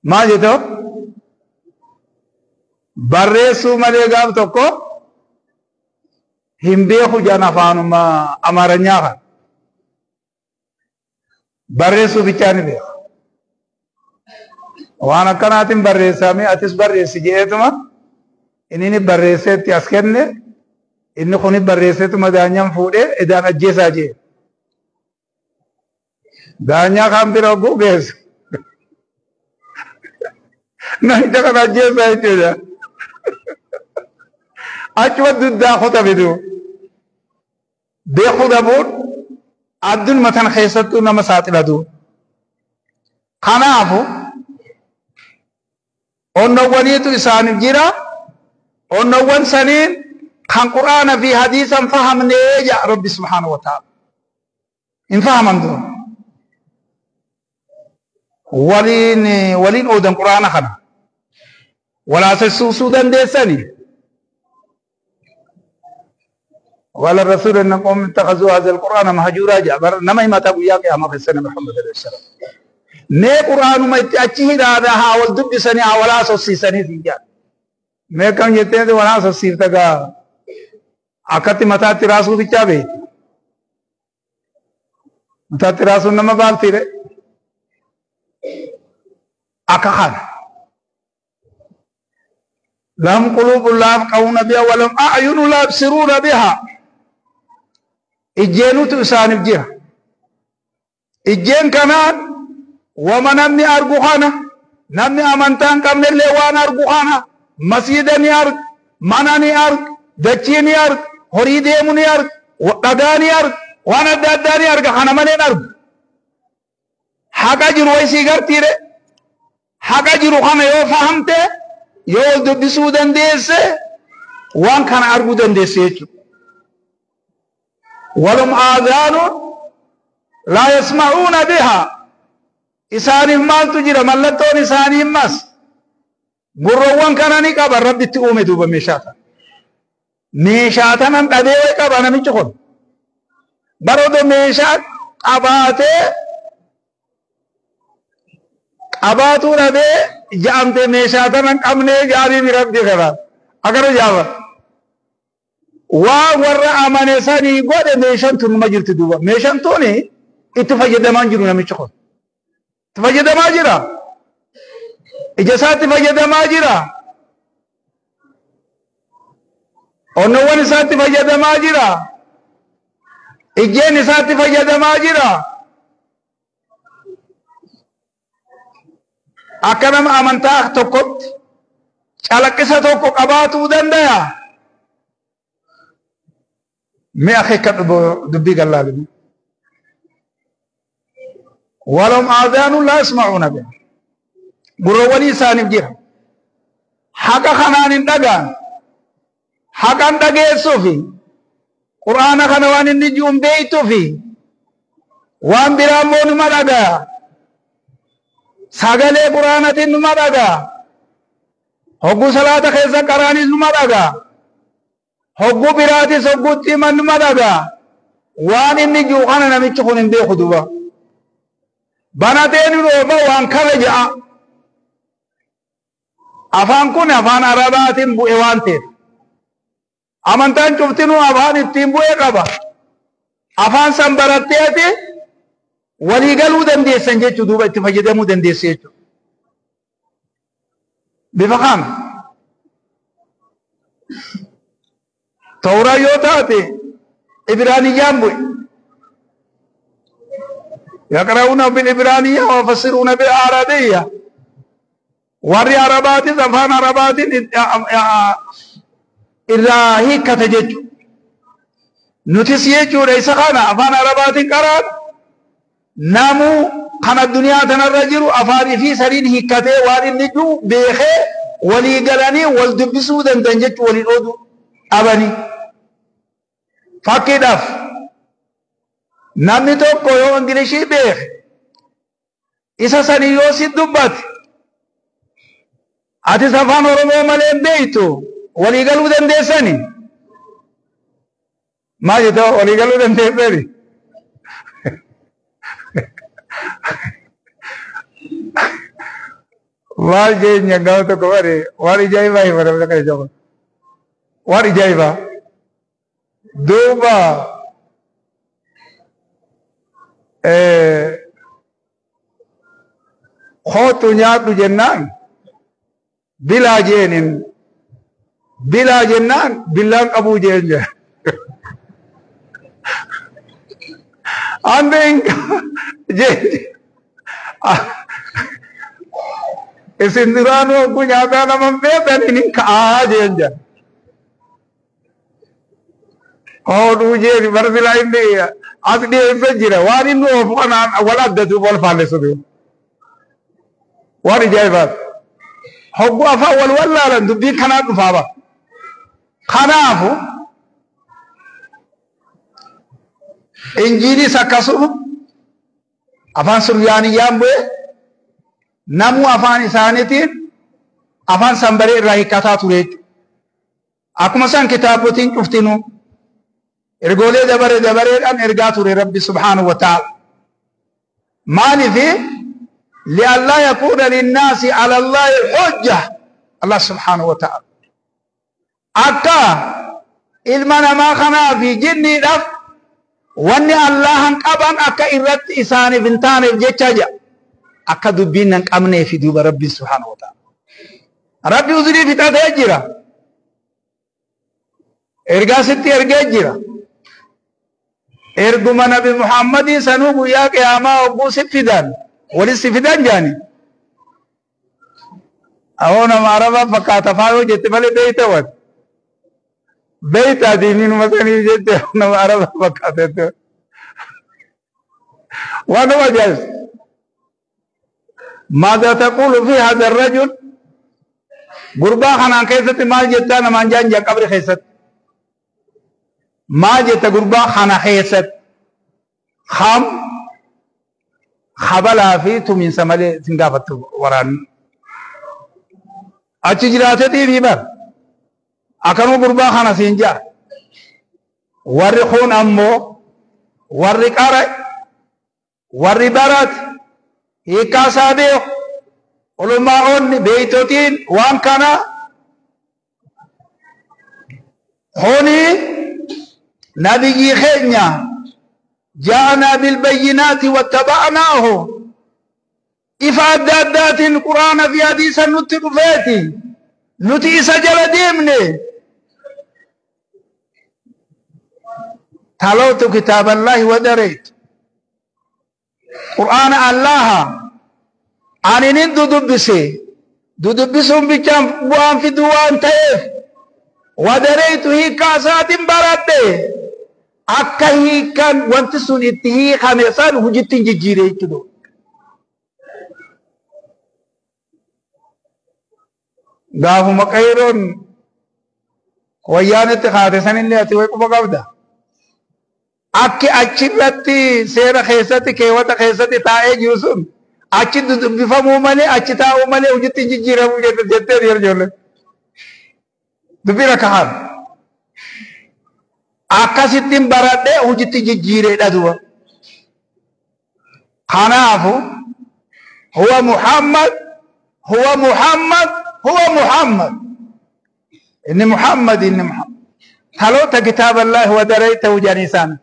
ما جيتو برسو مليغاب توكو هم بيخو جانا فانو ما أمارنيا خان برسو بيچاني بيخو وانا كناتم برسامي اتس برسي جيتما انني برسيت ياسكن ان خوني برسيت مدانيام فودي ادان اجيسا جي دانيا خام بيروغو بيس ناي جانا اجيسا جي اچو ددا خوتا بيدو بيخو دبور عبدن متن خيستو نمسات لدو خنافو ونوانيتو إسان الجيرا ونوان سنين خان قرآن في حديثا فهم نيجا ربي سبحانه وتعالى إن فهم دون ولين أودن قرآن خنا ولا سسودان دي سني ولا الرسول أنكم اتخذوا هذا القرآن مهجورا جابر نما ما تقويا كما في السنة محمد عليه السلام ने कुरान में अच्छी ही दादा हावल दुब सनी हावला सो सी सनी थी क्या मैं कम येते हैं तो वहां सो सी तक akkatti mataatti raasuu bichaa beekti. Mataatti raasuun nama baaltiidhe. Akka kana. لهم قلوب لا يفقهون بها ولهم أعين لا يبصرون بها. إجينوت إسان بجيها. إجين كمان ومن نمني أرجوخانا نمني أمانتان كم نلوان أرجوخانا مسجدني أرج مناني أرج دچيني أرج هريدي مني أرج وداني أرج وانا داداني أرج خانا منين أرج حقا جروي سيجار تيري حقا جرو خانا يو فهمته يو دبسو دنديسه وان كان أرجو دنديسه ولم آذان لا يسمعون بها إساني مال تجرى ملتون إساني مس قروان كانني قبر رب تقوم دوبا ميشاتا نم قديوه قبر نمي چخون برودو ميشات قباتو ربي جامتے ميشاتا نم قمنے جاري برب دي خبر اگر جاوه ورّا أمانة ساني قد ميشان تون ما جرت دوبا ميشان توني اتفاجد ما جرو نمي چخون تفجد ما جرا إجازات تفجد ما جرا ونوان سات تفجد ما جرا إجين سات تفجد ما جرا أكرم أمانتاخ توقت چالكسا توقت قباتو دندايا مي أخي كتب دبي قال الله ولهم آذان لا يسمعون بها قرواني سانب جيرا حقا خنان دقان حقا دقيسو في قرآن خنوان النجوم بيتو في وان برامون مدقا ساقلي قرآنة مدقا حقو صلاة خيزة قراني مدقا حقو براتي سقوتي من مدقا وان النجو خانا نميچخون بيخو دوبا بناتين روبا وان كرجع أفان كون أفان عربات بوئوانتين أمانتان شفتنو أفان التيم بوئقبا أفان سنبرتياتي وليقلو دندي سنجيچو دوبا اتفاجدمو دندي سيچو بفخام تورا يوتاتي إبرانيان بوئ يقرؤون بالإبرانية ويفسرون بالعربية وري عربات زفان عربات إلهي كتجج نتسيه جو ليس خانا أفان عربات قرار نامو خنا الدنيا تنرجر أفاري في سرين هكته واري النجو بيخي ولي قلاني والدبسو دندنجج ولي الأودو أبني فاكدف namni tokko yoo ingilishii beeke isa sanii yoo si dubbate atis afaan oromoo malee hin beektu walii galuu dandeessani maal jetta walii galuu dandeessani maal jeenya gaafa tokko bare waan ijaa'ibaa himata kana jaba waan ijaa'ibaa duuba خوتو نياتو جنان بلا جينين بلا جنان بلان أبو جين عندين جين اسندرانو كو نياتا نمم بيتن إنين كآ جين جان خوتو جين برسلا إندي أصلي الفجر واري نو فانا ولا دتو بول فالسو واري جايبات حب افا ولا دبي كنا دفابا خنافو انجيلي سكاسو افان سرياني يامبو نمو افان ثانيتين افان سمبري راي كاتا توريت اكما سان كتابوتين كفتينو إرجولي دبر أن إرجعت لرب سبحانه وتعالى مالي في لألا يكون للناس على الله الحجة الله سبحانه وتعالى أكا ilma namaa kanaa fi jinniidhaaf wanni Allahan qaban akka irratti isaaniif hin taaneef jecha jira akka dubbiin hin qabneef duuba Rabbi subhaanahu wa ta'ala Rabbi uzrii fixatee jira ergaa sitti ergee jira erguma Nabi Muhammadii sanuu guyyaa qiyaamaa ogguu si fidan walis si fidan jaani awoo nama Arabaa fakkaata faayoo jette malee beeyta wan beeyta diiniinuma sanii jette nama Arabaa fakkaatette waanuma ajaa'ibs ماذا تقول في هذا الرجل غربا خانان كيست ما جتا نمان جان جا قبر خيست ما جتا غربا خانا خيست خام خبلا في تمين سمالي سنغافت وران اچي جراته دي بيبر اكنو غربا خانا سينجا ورخون امو ورقاره وربارات هيكا سابق علماء بيتوتين وان كان هوني نبي خينيا جاءنا بالبينات واتبعناه إفادات القرآن في حديث نتقفاتي نتي سجل ديمني تلوت كتاب الله ودريت قرآن الله أنين دودبسون بيجام بوان في دوان تيف ودريت هي كاسات برادة أكا هي كان وانتسون اتهي خامسان هجتين جيجيري كدو غافو مقايرون ويانة خاتسان اللي أتويقو بقابدا أكي أجلتي سيرا خيستي كيوتا خيستي تائي جوسون أجي بفهمو مالي أجي تاو مالي وجدتي جيجيرا وجدت جدتي ريال جولة دبيرا كهان أكا ستين برادة وجدتي جيجيرا دادوا خنافو هو محمد هو محمد هو محمد إن محمد تلوت كتاب الله ودريته جانيسان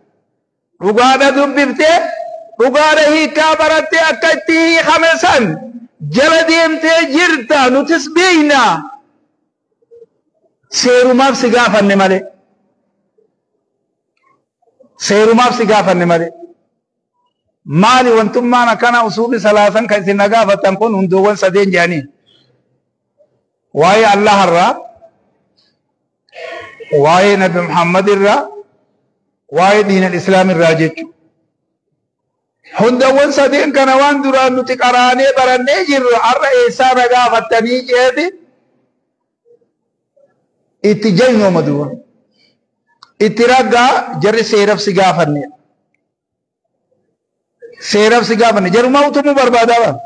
رغادا دببته رغادا هي كابرته اكتي خمسان جلديمته جرتا نتسبينا سيرو ماف سغافن مالي سيرو ماف سغافن مالي مالي وانتم ما كان اصول ثلاثا كاي نغافتن كون هندوون سدين جاني واي الله الرا واي نبي محمد الرا واي دين الإسلام الراجج هندوان سدين كنوان دران نتقراني براني جر الرئيسة رغافتني جهدي اتجاين ومدوان اتراغا جر سيرف سغافني سيرف سغافني جر موتمو برباداوان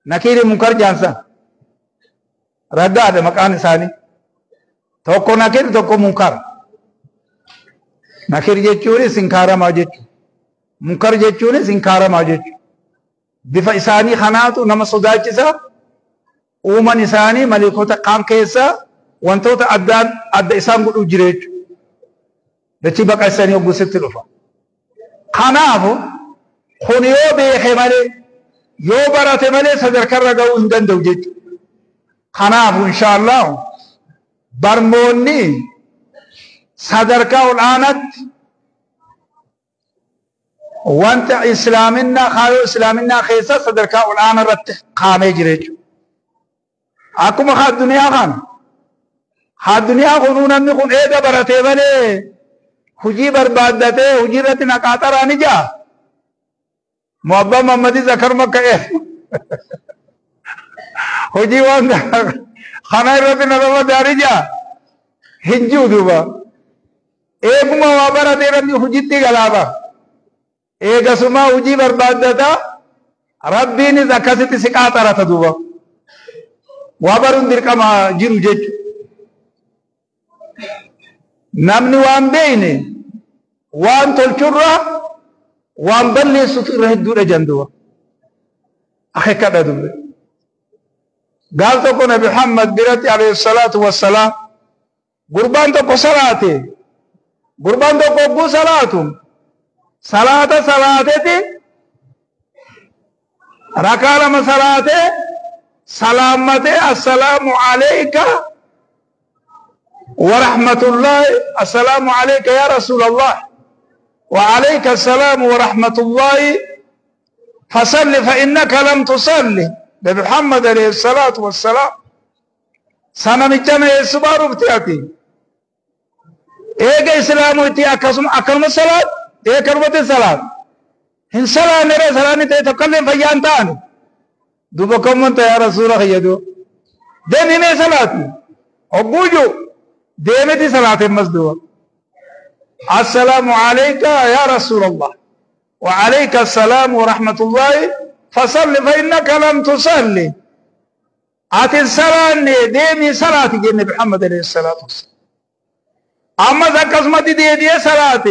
نكيري منكر جانسا ردا ده مكان ثاني توكو نكير توكو منكر نكير جيچوني سنكارا ما جيچ منكر جيچوني سنكارا ما جيچ بف إساني خناتو نما صداچسا اومن إساني ملكوتا قام كيسا وانتوتا أدان أد إسان قلو جريچ دچي بقى إساني وقو ست رفا خنافو خونيو بيخي مالي يو برات مالي صدركر رقاو اندن دو جيچ خنافو إن شاء الله برموني صدركا الآنت وانت إسلامنا خايو إسلامنا خيسا صدركا الآن رت خامي جريج أكما خاد دنيا خان خاد دنيا خونونا نخون ايدا براتي بلي حجي بربادته حجي رت نقاطة راني جا محبا محمدی ذکر مکہ حجی وان خانای رت نظام داری جا هنجو دوبا ایک موابرہ دیرن حجیتی گلابا ایک اسما حجی برباد داتا ربی نے زکاستی سکاتا رہتا دوبا وابرون در کما جیرو جیچ نمنی وان بینے وان تلچر رہا وان بلی سطر رہت دور جندوا اخی کدا دوبا قال تو کو نبی محمد برتی علیہ الصلاة والسلام قربان تو کو صلاتے قربان دو قبو صلاة صلاة ركع لما صلاة سلامته السلام عليك ورحمة الله السلام عليك يا رسول الله وعليك السلام ورحمة الله فصل فإنك لم تصلي بمحمد عليه الصلاة والسلام سنة مجانا يسبار بتأتي ايك اسلام ويتي اكرم الصلاة ايك كرمت الصلاة ان صلاة نرى صلاة تتكلم فيان تاني دوبكم من يا رسول الله يدو دين نه صلاة اقوجو ديمتي صلاة المسدوة السلام عليك يا رسول الله وعليك السلام ورحمة الله فصل فإنك لم تصلي آتي الصلاة ديمي صلاة جن محمد عليه الصلاة والسلام أما ذكسمتي دي صلاة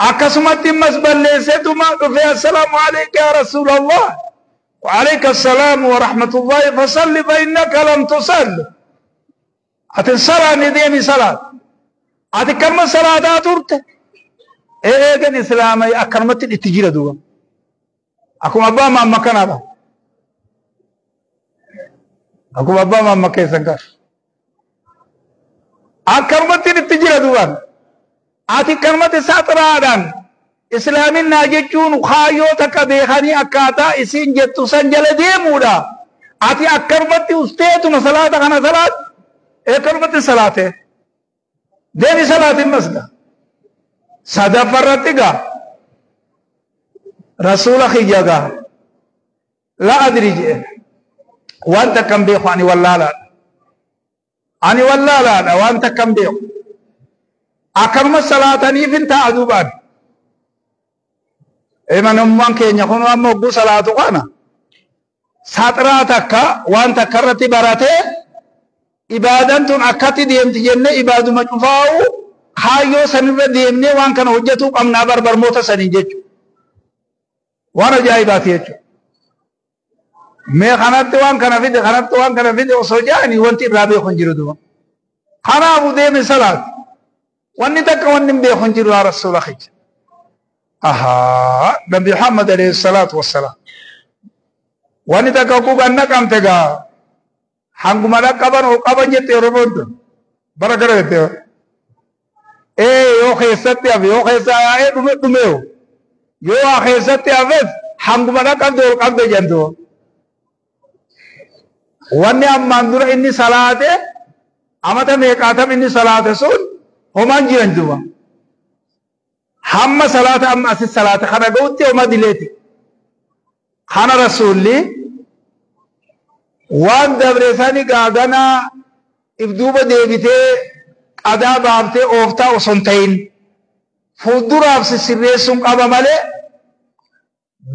أكسمتي مسبل ليست ما في السلام عليك يا رسول الله وعليك السلام ورحمة الله فصل فإنك لم تصلي آتي الصلاة ديمي صلاة آتي كم صلاة تورت ايغن اسلامي اكرمت الاتجير دوا اكو ابا ما مكان هذا اكو ابا ما مكان سنكر اكرمت الاتجير دوا اتي كرمت ساترادان اسلامي ناجچون خايو تك ديخاني اكاتا اسين جتو سنجل ديمودا اتي اكرمت استيت صلاه كان صلاه اكرمت صلاه ديني صلاه المسجد سادا فرتيغا رسول خيجا لا ادري وانت كم بيخواني والله لا اني والله لا وانت كم بيخ اكرم الصلاه ني بنت ادوبان ايمان امم كينيا كون امو صلاه قانا ساتراتك وانت كرتي براتي عبادتون اكتي ديمتي جنة عبادو مجفاو خايو سنبه ديمني وان كان حجتو قمنا بربر موتا سنجيچو وانا جايباتي يچو مي خانت وان كان فيد خانت وان كان فيد وسوجاني وانتي رابي خنجرو دو خانا ابو ديم صلاه واني تك وانم بي خنجرو يا رسول الله خيج اها نبي محمد عليه الصلاه والسلام واني تك کو غنا كم تگا hangumada kaban o kaban jette robondo barakare te e yo khesatti ave yo khesa e dume dumeo yo khesatti ave hangumada kan do kan be jando wanne amandura inni salate amata me katam inni salate sun homan jiranduwa hamma salate amma as salate khana gowti o madileti khana rasulli وان دبرساني غاغنا ابدوبه ديبته ادا بابته اوفتا وسنتين فودراب سيريسون قبا ماله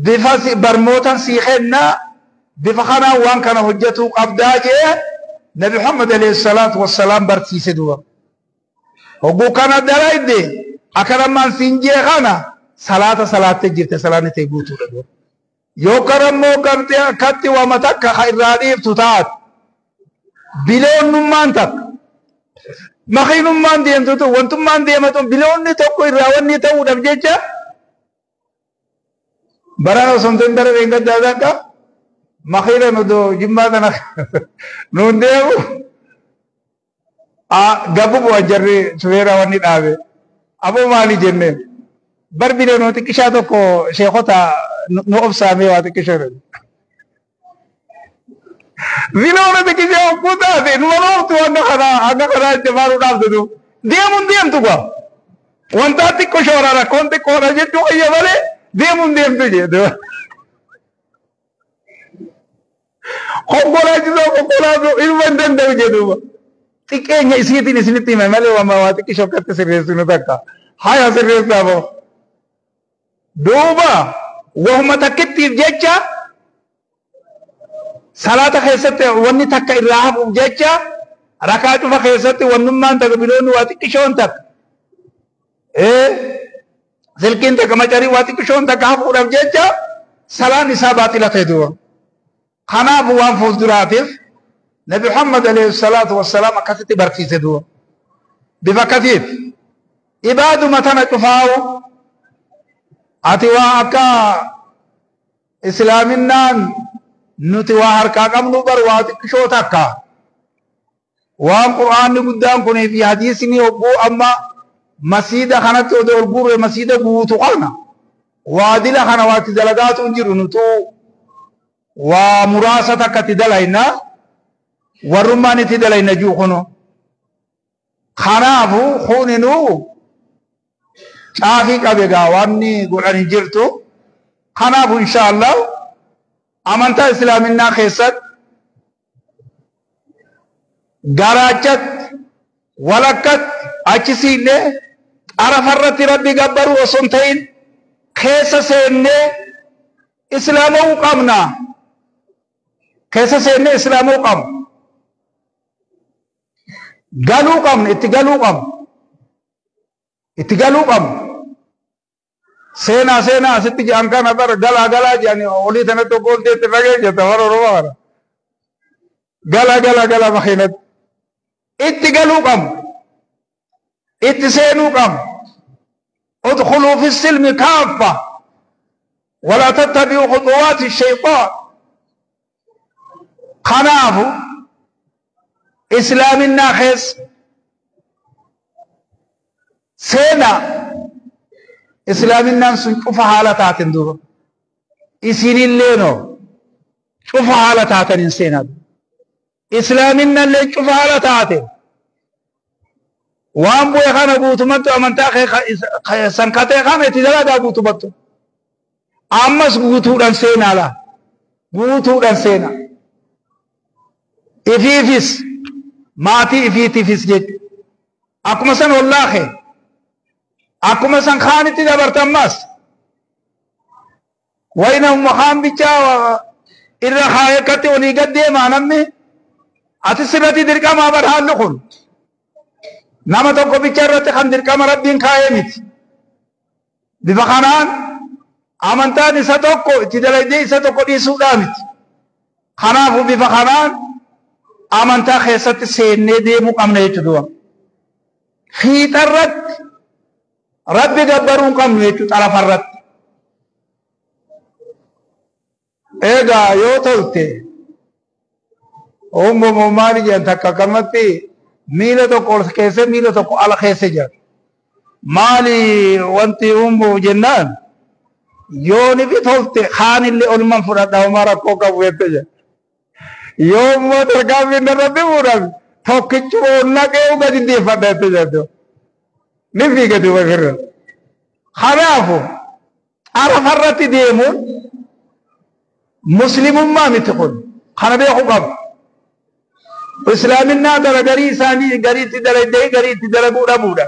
بفاس برموتا سيخنا بفخنا وان كان حجته قبداجه نبي محمد عليه الصلاه والسلام برتيسه دوا وغو كان درايد اكرم من سنجه خنا صلاه تجرت صلاه تيبوتو دوا يو كرمو كرتي اكتي ومتك خيراديف تطات بلون نمانتك مخين نمان دي انتو وانتم مان دي متو بلون ني توكو راون ني تو دبجيچا براو سنتندر وينگ داداكا مخيله ندو جمادنا نونديو غبو وجري سويرا وني داوي ابو مالي جنن بربيلو نوتي كشاتو كو شيخوتا نوف سامي واتي كشور فيلونا تكيجو كوتا دي نورو تو انا خنا جمارو دابدو ديم توغا وانتا تي كشورا كونتي كورا جتو اي بالي ديم تجي دو خوغولا جدو خوغولا دو الوندن دو جدو تيكي ني سيتي نسنتي مالي وما واتي كشو كات سيريس نتاكا هاي سيريس دابو دوبا وهم تكتير جيجا صلاة خيستي وني تكا إرهاب جيجا ركعت فخيستي ونمان تقبلون واتي كشون تك سلكين تك مجاري واتي كشون تك هافو رب جيجا صلاة نساباتي لخيدوا خنا بوان فوزدراتف نبي محمد عليه الصلاة والسلام أكثت بركيس دوا بفكثيف ibaadu matana cufaawu ati waa akka islaaminaan nuti waa harkaa qabnu bar waa xiqqishoo takka waan qur'aanni guddaan kunii fi hadiisni hogguu amma masiida kanatti odoo ol guurre masiida guutu kana waa dila kana waatti dalagaatu hin jiru nutu waa muraasa takka itti dalayna warrummaan itti dalayna juu kuno kanaafu kuninuu caafii qabe gaa waanni godhan hin jirtu kanaafu inshaallah amantaa islaaminaa keessatti garaachatti walakkatti achisiillee arafarratti rabbi gabbaru osoo hin ta'in keessa seennee islaama'uu qabna keessa seennee islaama'uu qabna galuu qabna itti galuu qabna itti galuu qabna seenaa asitti jedhan kana bara galaa jedhani olii tanatti oggoolteetti dhagee jetta warra oromoo kana gala makiinatti itti galuu qabna itti seenuu qabna udkhuluu fi silmi kaaffa walaa tattabi'uu khuxuwaati shayxaan kanaafu islaaminaa keessa seenaa islaaminaan sun cufa haala taaten duuba isinilleeno cufa haala taaten hin seenaa islaaminallee cufa haala taate waan bu'e kana guutumattu amantaa sankatee kana itti dalagaa guutumattu ammas guutuudhaan seenaa laa guutuudhaan seenaa ifiifis maatii ifiitiifis jechu akkuma san ollaa kee akkuma san kaanitti dabartammas waynahuma kaan bichaa irra kaayekkatti olii gaddeemaa namni ati sirratti dirqamaa bar haalli kun nama tokko bicha irratti kan dirqama rabbiin kaayee miti bifa kanaan amantaan isa tokko itti dalaydee isa tokko dhiisuudhaa miti kanaafu bifa kanaan amantaa keessatti seennee deemuu qabna jechuudha fiixarratti rabbi gabbaruu hin qabnu jechuudha xarafarratti eegaa yoo tolte ummu maali jedhan takka akkamatti miila tokko ol keessa miila tokko ala keessa jira maali wanti ummu jennaan yoo ni bitolte kaanillee oluman fudhadha homaa rakkoo qabu jette jedha yoo immoo tarkaanfiin irratti fuudhame tokkichi naqee gadi deeffadha jette jedhu ni fiigati ofirra kanaafu arafarratti deemuun muslimummaa miti kun kana beekuu qabu islaaminaa garagarii isaanii gariitti dalaydee gariitti dalaguu dhabuudha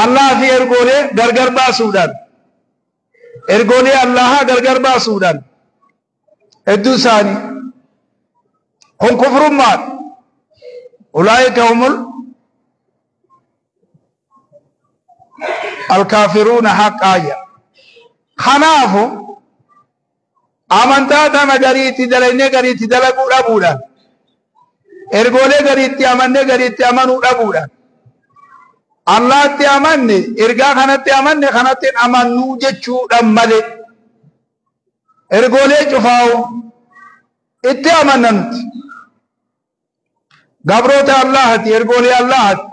allah fi ergoolee gargar baasuudhaan ergoolee allahaa gargar baasuudhaan hedduu isaanii kun kufrummaadha ulaa'ika humul alkaafiruuna haqqaayya kanaafu amantaa tana gariitti dalaynee gariitti dalaguu dhabuudhaan ergoolee gariitti amannee gariitti amanuu dhabuudhaan allahatti amanne ergaa kanatti amanne kanatti amannuu jechuudhaan malee ergoolee cufaawu itti amanna nuti gabroota allahati ergoolee allahati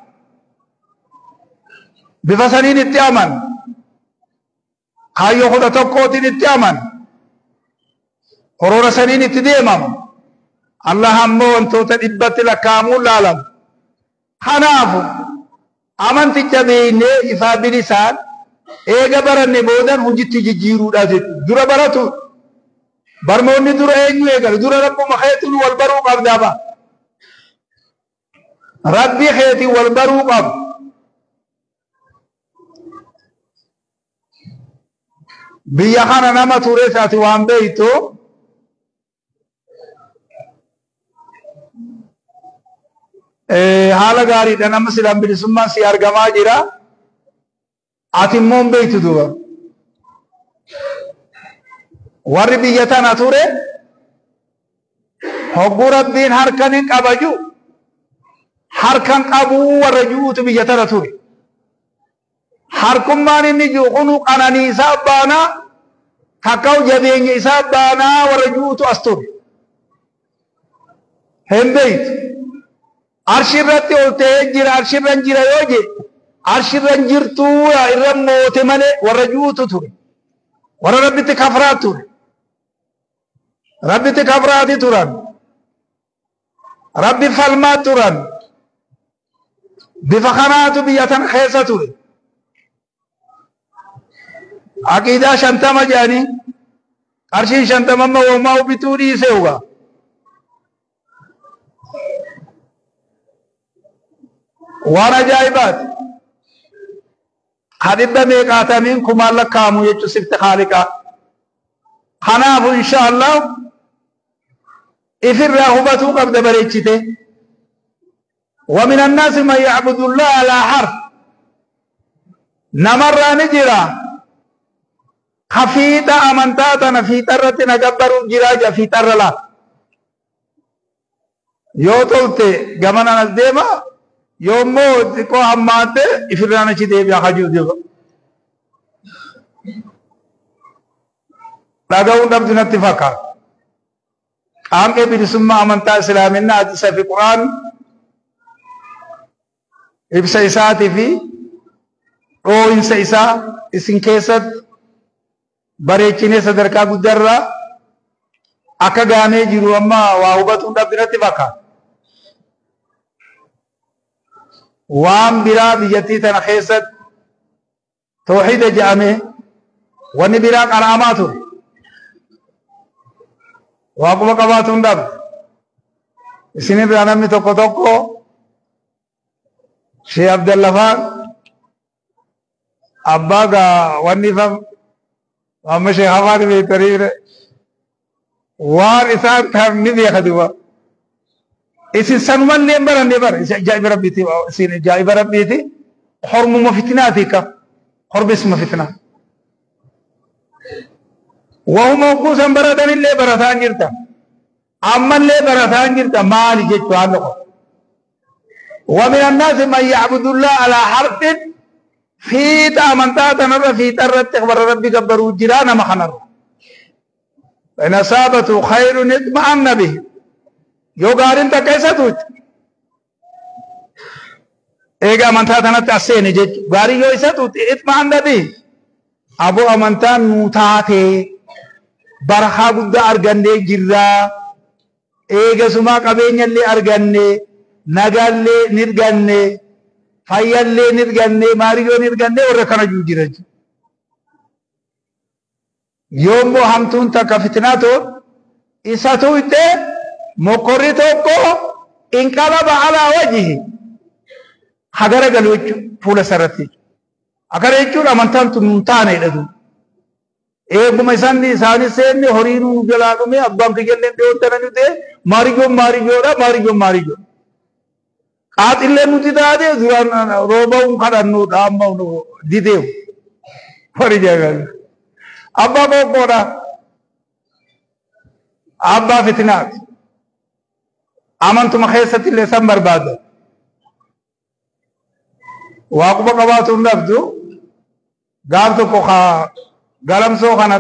bifa saniin itti aman kaayyoo 11tiin itti aman horoora saniin itti deemama allah ammoo wantoota 100tti lakkaa'amuun laalamu kanaafu amanticha beeynee ifaa bilisaan eega baranne boodan hojitti jijjiiruudha jechuudha dura baratu barmoonni dura eenyu eegalu dura rabbuma keetiin wal baruu qabdaaba rabbi keetiin wal baruu qabu biyya kana nama ture ati waan beeytu haala gaariidhaan amma silaan bilisummaan si argamaa jira ati immoo hin beeytu duuba warri biyya tana ture hogguu rabbiin harkan hin qabaju harkan qabuu warra ju'uutu biyya tana ture harkum maan inni jiru kunu qananii isaa baanaa kakau jabeenya isaa baanaa warra juutu as ture hin beeytu arshirratti ol ta'ee jira arshirran jira yoo je arshirran jirtuu irran moote malee warra juutu ture warra rabbitti kafraa ture rabbitti kafraati turan rabbi falmaa turan bifa kanaatu biyya tan keessa ture aqiidaa shantama jedhanii qarshiin shantamamma woomaa bituu dhiise ugaa waan ajaa'ibaati hadibba meeqaatamiin kumaan lakkaamu jechuu sifti haaliqaa kanaafu insha allah ifirraa hubatuu qabda bareechite ومن الناس من يعبد الله على حرف نمر نجرا خفيتا أمنتاتنا في ترتنا قبروا جراجة في ترلا يوتوت جمانا نزديما يومو تكو همات إفرانا چيدي بيا خجو ديو لغاون نبدنا اتفاقا قام کے بھی سمع امنتا اسلامنا حدیث في قرآن ibsa isaati fi dhoo'insa isaa isin keessatti bareechinee sadarkaa guddaarraa akka gaanee jiru amma waa hubatuun dhabdinatti fakkaata. Waan biraa biyyattii tana keessatti tawhiida jedhamee wanni biraa qaraamaa ture. Waaquma qabaatuun dhabde. Isinirraa namni tokko tokko Sheikh Abdullah Faan Abbaga wanni fam amma Sheikh Hamad be tarire war isan tham ni bekhadwa isin sanman le baran bar jaib rabbiti sin jaib rabbiti hurm mafitnatika hurb ism fitna wa huma qusan baradan le baratan jirta amma le baratan jirta mali jettu anko ومن الناس من يعبد الله على حرف في تامنتات نر في ترت تخبر ربي كبروا جيران مخنر ان اصابته خير اطمأن به يوغارين تكيساتوت ايغا منتات نت اسين جج غاري يو اساتوت اطمأن به ابو امنتان موتاته برخا غد ارغنده جيرا ايغا سما قبينيا لي ارغنه nagalle nirganne fayyalle nirganne mariyo nirganne warra kana jujiraj yommo hamtun takka fitnato isatu ite mokorito ko inqalaba ala wajhi hagara galwechu fula sarati agara echu amantan tuntane dadu eeguma isani isani senne horinu jaladume abbam kigelle deontana de mariyo Qaatille nuti taate duraan rooba'uun kadhannuudha amma dideewu horii jaagal abbaa boqqoodha abbaa fitinaati amantuma keessatti illee san barbaada waaquma qabaatuun dhabdu gaaf tokko galamsoo kana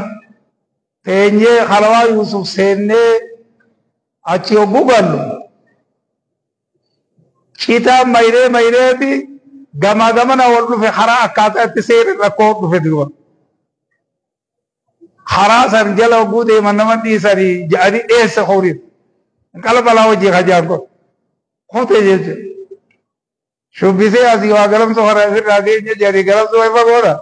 teenyee halawaa Yuusuf seennee achi hogguu gallu Kita mayre ti gama na wal fi khara akkata itti seere rakkoo dhufe duwa khara san jala gude manama di sari jadi desa khawrit kala bala waji khajan ko khote jeje shubise asi wa garam so khara fir rage je jadi garam so ba gora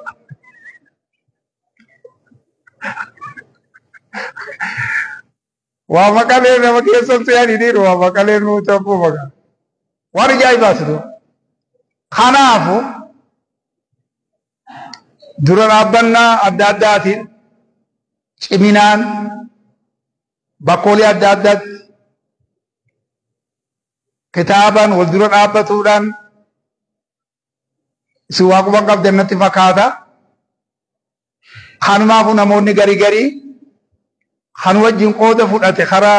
wa makale na makesan se ani di wa makale nu chapu baga warjai basdu khanafu duran abanna addaadatin ciminan bakoli addaadat kitaban wal duran abatudan suwaqu bangab jannati fakata khanumafu namonni gari khanu wajin qooda fudhate khara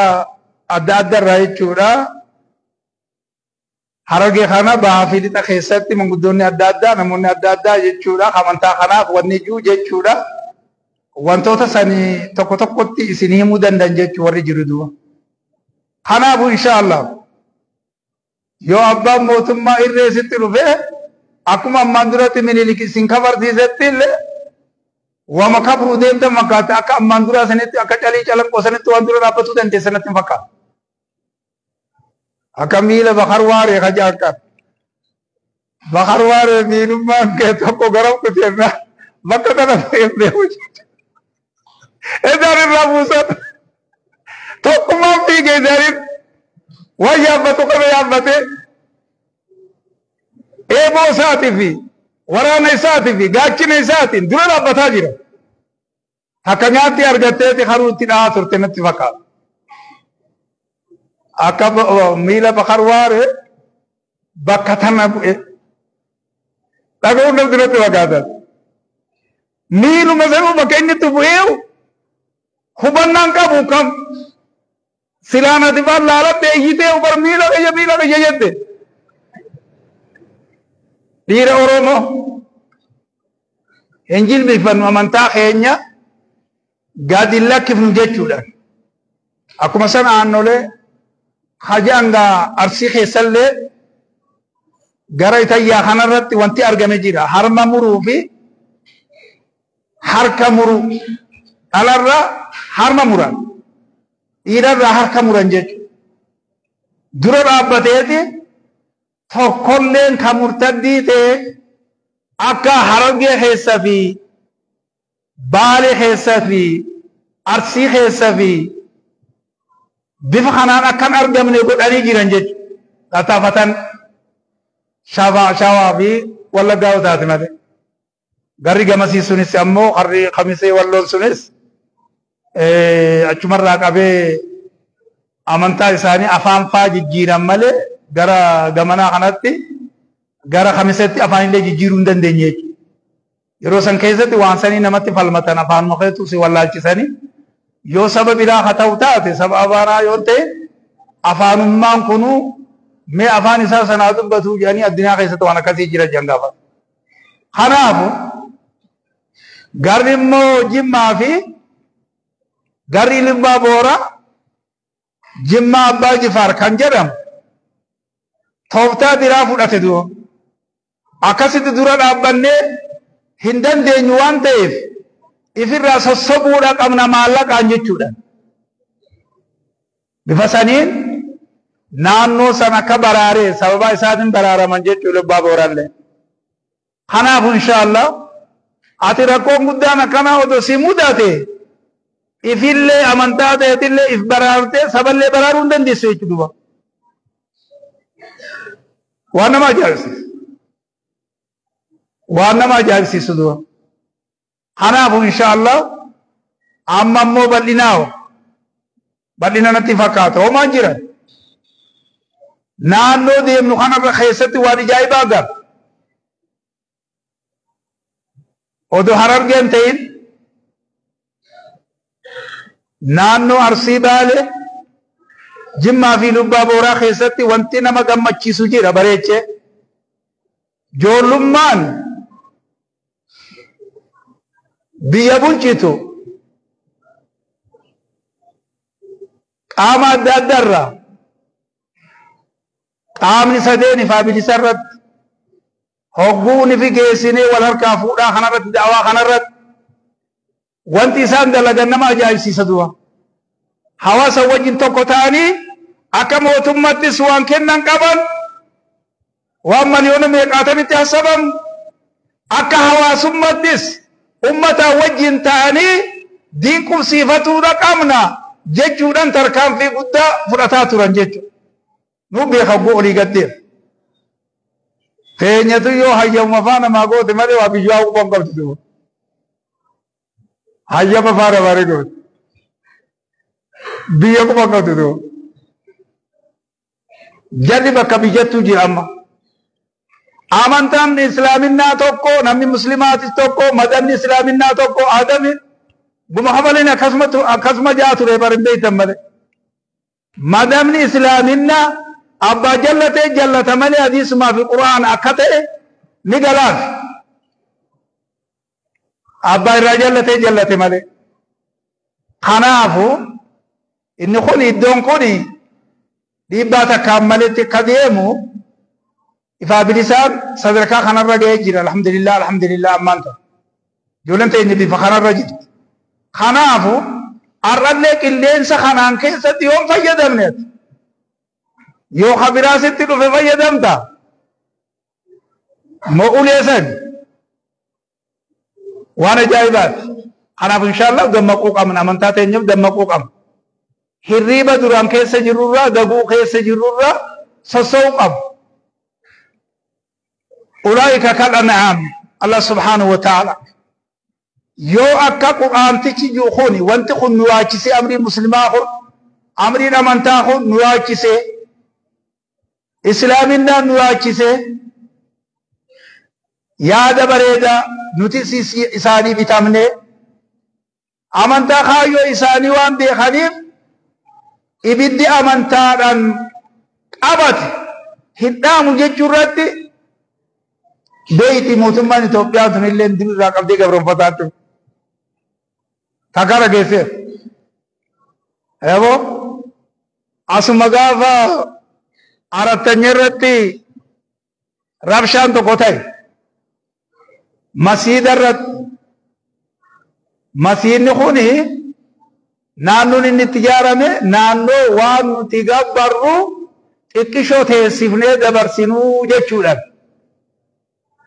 addaadda irraa jechuudha Harargee kana bahaa fi lixa keessatti manguddoonni adda addaa namoonni adda addaa jechuudha amantaa kanaaf wanni jiru jechuudha wantoota sanii tokko tokkotti isin himuu danda'an jechuu warri jiru duuba. Kanaafuu inshaallah yoo abbaan mootummaa irree sitti dhufee akkuma ammaan duratti Minilik isin kafarsiisetti illee wama kabruu deemtan fakkaata akka ammaan duraa sanitti akka calii calanqoo sanitti waan dura dhaabbatuu dandeessan natti hin fakkaatu. Akka miila bakar waaree kajaakkan bakar waaree miilummaan kee tokko garam kutenna bakka kana deemu edaan irraa buusan tokkummaan fiigee darin waan yaabbatu kana yaabbatee eeboo isaatii fi waraana isaatii fi gaachina isaatiin dura dhaabbataa jira. Akka nyaatti argatteeti haruutti dhahaa turte natti fakkaata. Akka miila bakar waaree bakka tana bu'e dhaga'uun namti natti fakkaata. Miiluma sanuu bakka inni itti bu'ee hubannaan qabu kam silaanati baan laalatte eeyyitee ubar miila kiyya jette. Dhiira Oromoo hin jilbifannu amantaa keenya gadi lakkifnu jechuudhaan akkuma sana aannolee hajanga Arsii keessallee gara Itayyaa kanarratti wanti argame jira harma muruu fi harka muruu dhalarraa harma muran dhiirarraa harka muran jechuudha. Dura dhaabbateeti tokkolleen kan murtaddii ta'e akka Harargee keessa fi Baalee keessa fi Arsii keessa fi bifa kanaan akkan argamne godhanii jiran jechuudha. Tattaafatan shawaa fi Wallaggaa taate malee. Garri gamasii sunis ammoo harri Khamisee Walloon sunis achumarraa qabee amantaa isaanii afaan faa jijjiiran malee gara gamanaa kanatti gara Khamiseetti afaan illee jijjiiruu hin dandeenye jechuudha. Yeroo san keessatti waan sanii namatti falmatan afaan maqeetu si wallaalchisanii yoo saba biraa haa ta'u taate saba abaanaa yoo ta'e afaanummaan kunuu mee afaan isaa sanaa dubbatu jedhanii addunyaa keessatti waan akkasii jira jedhan gaafa. Kanaafu garri immoo Jimmaa fi garri Libbaa Booraa Jimmaa Abbaa Jifaar kan jedhamu tooftaa biraa fudhate du'o akkasitti dura dhaabbannee hin dandeenyu waan ta'eef ifirraa sossobuudha qabna maallaqaan jechuudha. Bifa saniin naannoo sana akka baraaree sababa isaatiin baraaraman jechuudha Libbaa Booraallee. Kanaaf inshaallah ati rakkoon guddaan akkanaa odoo si mudate ifillee amantaa ta'etillee if baraartee saballee baraaruu hin dandeessu jechuudha. Waan nama ajaa'ibsiisu. Waan nama ajaa'ibsiisu du'a. Kanaafu inshaallah amma immoo bal'ina natti fakkaata homaan jiran naannoo deemnu kanarra keessatti waan ajaa'ibaa agarra. Odoo Harargeen ta'in naannoo Arsii Baalee Jimmaa fi Libbaa Booraa keessatti wanti nama gammachiisu jira bareechee joollummaan biyya bulchitu qaama adda addaarraa qaamni sadeen ifaa bilisa irratti hogguuni fi geessinee wal harkaa fuudhaa kanarratti da'awaa kanarratti wanti isaan dalagan nama ajaa'ibsiisa du'a. Hawaasa wajjin tokko ta'anii akka mootummaattis waan kennan qaban waan miliyoona meeqaatamitti hasaban akka hawaasummaattis ummata wajjin ta'anii dinqisiifatuudha qabna jechuudhaan tarkaanfii guddaa fudhataa turan jechuudha. Nu beeka olii gaddeera. Teenyatu yoo hayyama faana maa goote malee waa biyyaa hubam qabdu duuba. Hayyama faana marii goote. Biyya kuma qabdu duuba. Jalli bakka biyyattuu jira amma. Amantaan islaaminaa tokko namni muslimaatis tokko madhabni islaaminaa tokko aadami guma habalin akkasuma jaa ture barin beeytan malee. Madhabni islaaminaa أبا جلت مالي حديث ما في القرآن أكته نقلاف أبا الرجل جلت مالي خنافو إن خلي الدون كوني ديباتا كاملت كديمو إفا بلسان صدركا خنا الرجل الحمد لله أمانتا جولنت إني بفخنا الرجل خنافو الرجل اللين سخنان كيست يوم فيدمنت يو خبراست لو فيدمتا مؤلسن وانا جايبات أنا إن شاء الله دمقوق أمن أمنتات إنجم دمقوق أم هريبة درام كيس جرورا دبو كيس جرورا سسوق أم أولئك كالأنعام الله سبحانه وتعالى يو أكا قرآن تيجي جوخوني وانت خون نواجسي أمري مسلماه أمري نمانتاه نواجسي إسلامنا نواجسي ياد بريدا نتيسي إساني بتامنه أمانتا خايو إساني وان دي خليف إبدي أمانتا دان أبت هدام ججرات بيتي موتمان إثيوبيا تنيلين دل راقب دي قبرم فتاتو تاكارا كيسي ايوه أسمغافا أرتنيرتي رابشان تو قوتاي مسيد الرد مسيد نخوني نانو نتجارة में नानो वान तिगा बर्रू इक्किशो थे सिफने दबरसिनू जेचूडन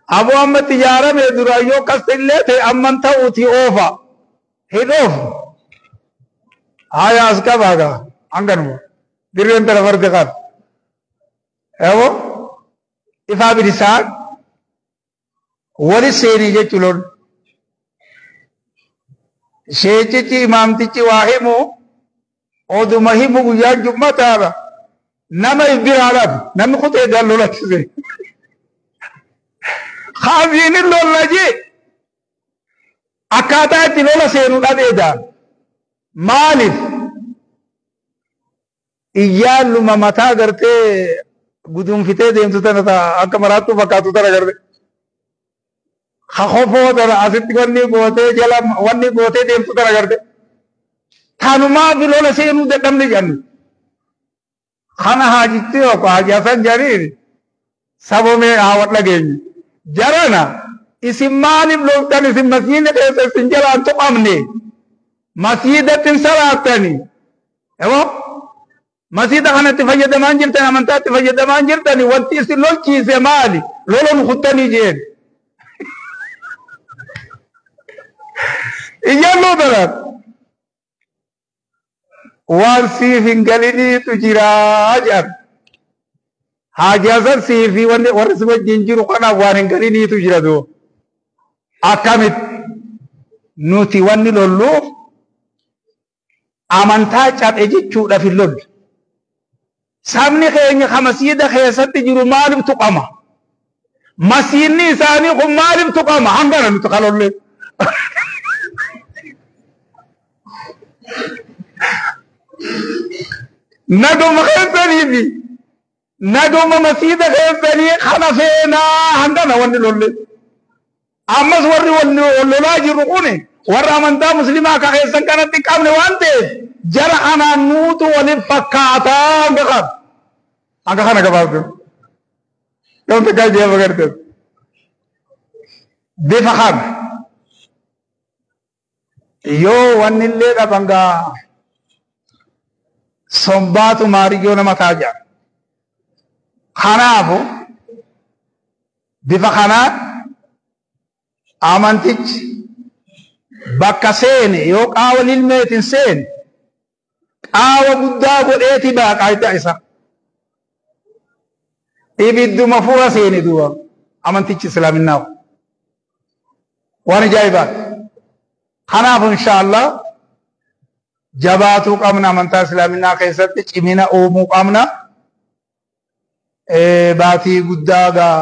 अब हम तिजारा में दुराइयो कस्तिल्ले थे अमन था उठी ओफा हिडोफ आया उसका भागा अंगन में दिर्वेंतर वर्दकार है वो इफा बिरिसाद वरी सेनी जेचूलोन शेचिची इमामतिची वाहिमो ओदु महिमु गुया जुम्मा तारा नम इब्रारब नम खुदे दल्लोलत से खावीन लोल्लाजी अकाता तिलोला सेनु दादेदा मालिफ इयालु ममता करते गुदुम फिते देमतु तना अकमरातु बकातु तना करते खाखोफो तना आसित वन्नी बोते जला वन्नी बोते देमतु तना करते थानुमा बिलोला सेनु दे कमने जानी खाना हाजिते हो हाजियासन जानी सबों में आवत लगेंगी जरा ना इस मालिम लोग तन इस मसीह ने कैसे सिंजला तो अमने मसीह दत्तिन सर आता नहीं है वो मसीह दखाना तिफाये दमान जिरता है अमंता तिफाये दमान जिरता नहीं वंती से लोग चीज़ माली लोगों खुदा नहीं जेल इया लो दरत वारसी फिंगलिनी तुजिराजर हाजाज़र सीफी वंदे वर्षब जिंजीरो कना वारिंगलिनी तुजिरादो आकामित nuti wanni lollu amantaa cabee jechuudha filloll sabni keenya kamasiida keessatti jiru maaliif tuqama masiinni isaanii kun maaliif tuqama hangana nuti kalolle nagoma keessaniifi nagoma masiida keessanii kana feenaa hangana wanni lolle ammas warri lolaa jiru kuni warra amantaa muslimaa ka keessan kanatti qabne waan ta'eef jara kanaan nuutu waliin fakkaataa hanga kana gabaabdu yoomta kaa jeefa garte bifa kana yoo wanni illee dhabangaa sombaatu maariyyoo nama taajaa kanaafu bifa kanaan amantichi bakka seene yoo qaawa lilmeetin seene qaawa guddaa godheeti baaqaayita isa ibidduma fura seene duuba amantichi islaaminaa waan ajaa'ibaat kanaaf inshaallah jabaatuu qabna amantaa islaaminaa keessatti cimina uumuu qabna baatii guddaa gaa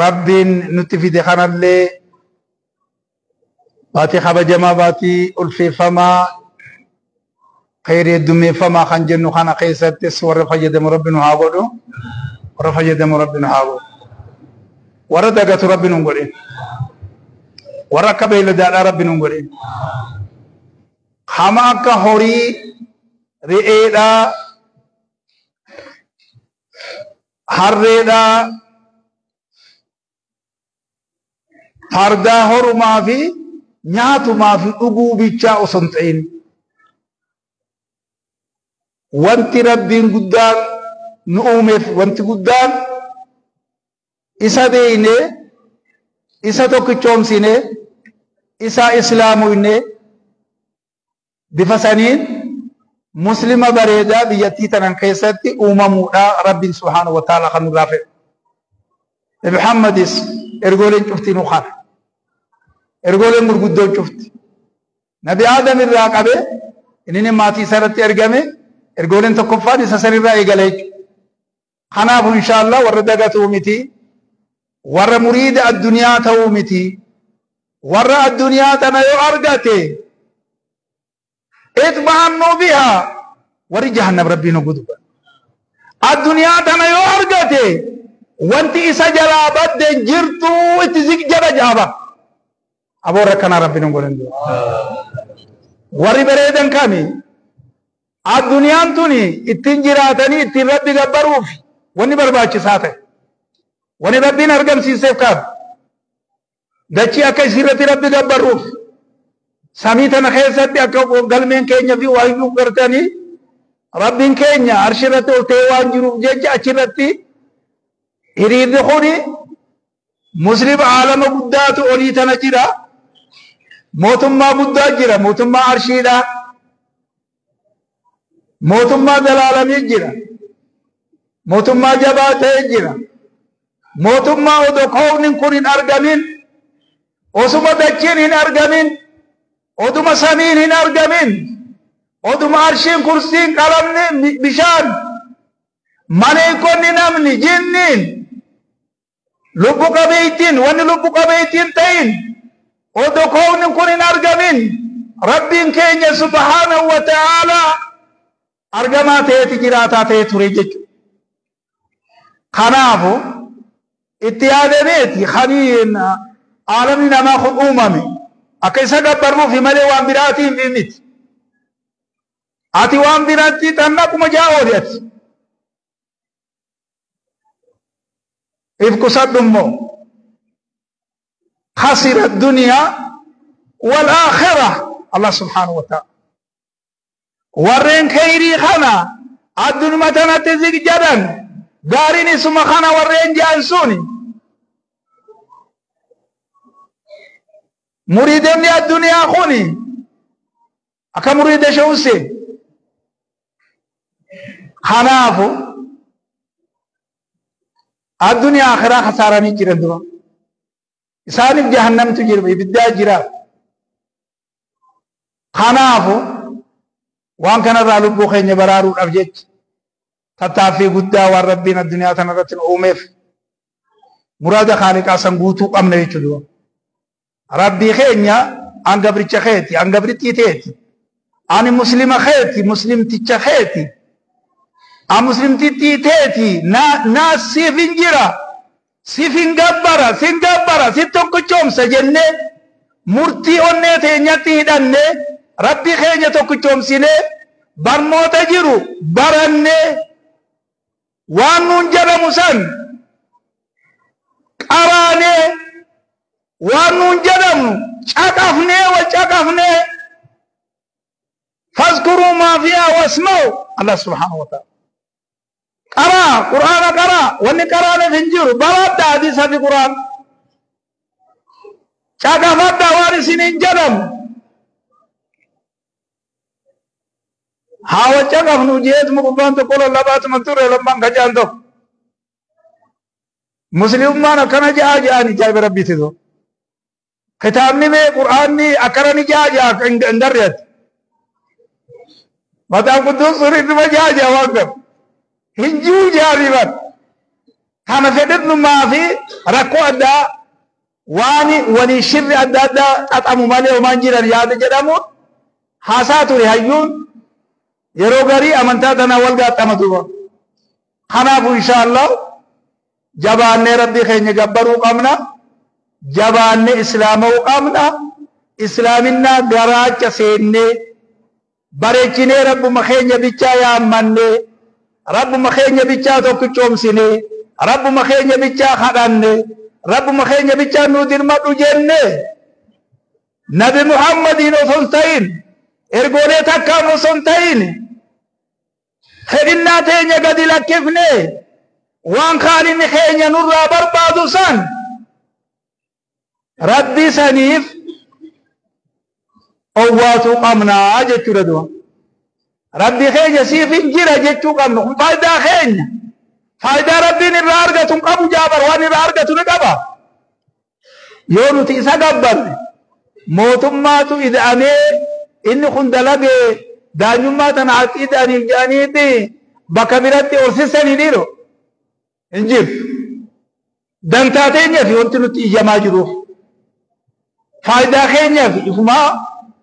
rabbiin nutti fide kanallee baatii kabajamaa baatii ulfeeffamaa خير الدمي فما خنجن خنا قيست سور فجدم ربنا هاغدو ورفجدم ربنا هاغو وردقت ربنا نقولين وركب إلى دار ربنا نقولين خماك هوري رئيدا حرّيدا فردا هورو ما في نياتو ما في أقو بيتشا أسنتين وانتي ربين قدام نؤمف وانتي قدام إسا ديني إسا توكي سيني إسا إسلامو إني بفسانين مسلمة بريدة بيتي تنانكيستي أممو رب سبحانه وتعالى خنو رافع محمد إرغولين شفتي نخان إرغولين مرقودون شفتي نبي آدم الراقبة إنني ماتي سرتي إرغامي إرغولين تكفان إسا سرر رأي غليك خناف إن شاء الله وردقة تومتي ور مريد الدنيا تومتي ور الدنيا تنيو أرغتي اتبعنوا بها ور جهنم ربي نقودوا الدنيا تنيو أرغتي وانتي إسا جلابت دين جرتو اتزيك جرى جابا أبو ركنا ربي نقولن دو ور بريدن كامي الدنيا توني اتنجراتني اتن ربي قبروف واني برباچ ساته واني ربي نرغم سيسيف كاب دچي اكي سيرتي ربي قبروف ساميتنا خيساتي اكو قلمين كينيا في وايو کرتاني ربين كينيا عرشرتي وتيوان جروف جيج اچرتي هريد خوني مسلم عالم بدات اولي تنجرا موتما بدا جرا موتما عرشيدا موتما دلالم يجرا موتما جبات يجرا موتما ودكون كونين ارغمين وسما دچين ارغمين ودما سمين ارغمين ودما عرشين كرسين قلمن بشان ملائكون نمني جنين لبوك بيتين ون لبوك بيتين تين ودكون كونين ارغمين ربين كينيا سبحانه وتعالى أرجما تيتي جراتا تيتي رجج خنافو اتياد بيتي خنين عالمنا ما خد أممي أكيسا قبرنو في ملي وانبراتين في ميت آتي وانبراتي تنكو مجاوريت إفكو صدمو خسر الدنيا والآخرة الله سبحانه وتعالى ورين خيري خنا الدنيا متنا تزيك جدن دارين اسم خنا ورين جانسوني مريدين الدنيا خوني أكا مريد شوسي خنافو الدنيا آخرة خساراني جرن دوا إساني جهنم تجرب إبدا جرا خنافو وان كان رالو خيني برارو افجج تتافي غدا وربنا الدنيا تنرت اومف مراد خالق سنغوتو قمنا يچدو ربي خينيا ان غبرچ خيتي ان غبرتي تيتي ان مسلم خيتي مسلم تچ خيتي ا مسلم تي تيتي نا سيفنجرا سيفنغبرا سينغبرا سيتوكچوم سجنه مرتي اونته نياتي دنه ربي خينيا توكچوم سينه برموتا جيرو برنه وانون جرمسن قرانه وانون جرم چاقفنه وچاقفنه فاذكروا ما فيها واسمعوا الله سبحانه وتعالى قرا قران قرا وني قرانه فنجيرو برات حديث في قران چاقفت وارسين جرم هاوچا قفنو جيت مقبان تقول لبات منطور لمن خجاندو مسلمان كنا جاءني جاء بربي تدو كتابني में कुरान ने अकरनी जा अंदर रहत बताओ कुदुस सूरत में जा वक्त हिंजू जारीवत खाना फेदत नुमाफी रको अदा वानी वनी शिर अदा अतमु माले वमांजिर याद जदमु हासातु रिहायुन يروغري أمانتا تناول قات أمدوبا خنافو إن شاء الله جبان ربي خيني قبرو قمنا جبان إسلامو قمنا إسلامنا غراج سيني بريچني رب مخيني بيچا يا أماني رب مخيني بيچا توك چومسيني رب مخيني بيچا خداني رب مخيني بيچا نودين مدو جنة نبي محمد سنتين إرغولي تكامو سنتين خدنا تيني قد لكفني وان خالين خيني نرى بربادو سن ربي سنيف أواتو قمنا جتو ردوا ربي خيني سيف انجر جتو قمنا فايدا خيني فايدا ربي نرارغة قبو جابر ونرارغة نقبا يونو تيسا قبر موتماتو إذا أني إني خندلقي دانيوما تنعت إذا أني الجانيتي بكبيرتي أرسسني ديرو انجر دانتاتين في وانتنو تيجا جروف فايدا خيني في إفما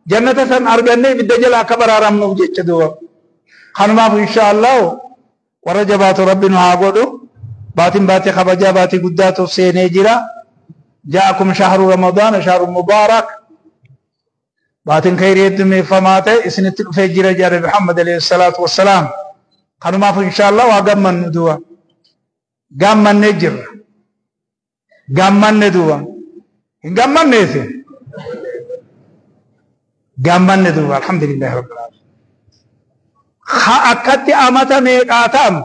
جنة سن أرغني بالدجل أكبر آرام نوجه چدوا خانما إن شاء الله ورجبات ربنا هاغودو باتن باتي خبجا باتي قداتو سيني جرا جاءكم شهر رمضان شهر مبارك باتن خيريت من فماته اسنت فجر جار محمد عليه الصلاة والسلام خانما إن شاء الله وغمن ندوا غمن نجر غمن ندوا غمن نيسي غمن ندوا الحمد لله رب العالمين أكدت أمتا ميقاتام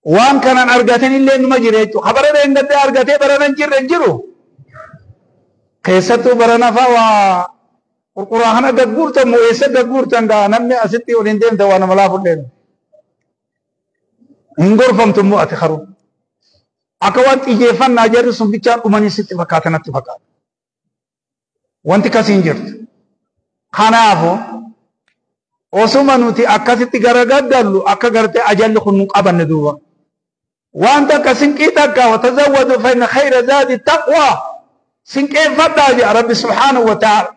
وان كان أرغتين اللي نما جريتو خبر دين قد أرغتي برنا نجرو خيستو برنا فوا القرآن دقورتا مؤيسا دقورتا نمي أستي ولندين دوانا ملافو لين انغور فمتم مؤتي خرو أكوانت إجيفان ناجر سنبيچان أماني ستي فكاتنا تفكات وانت كسين جرت خنافو osuma nuti akkasitti garagaddalu akka garte ajalli kun qabanne duuba wanta ka sinqita ka watazawwadu fa inna khayra zadi taqwa sinqeen fadda ya rabbi subhanahu wa ta'ala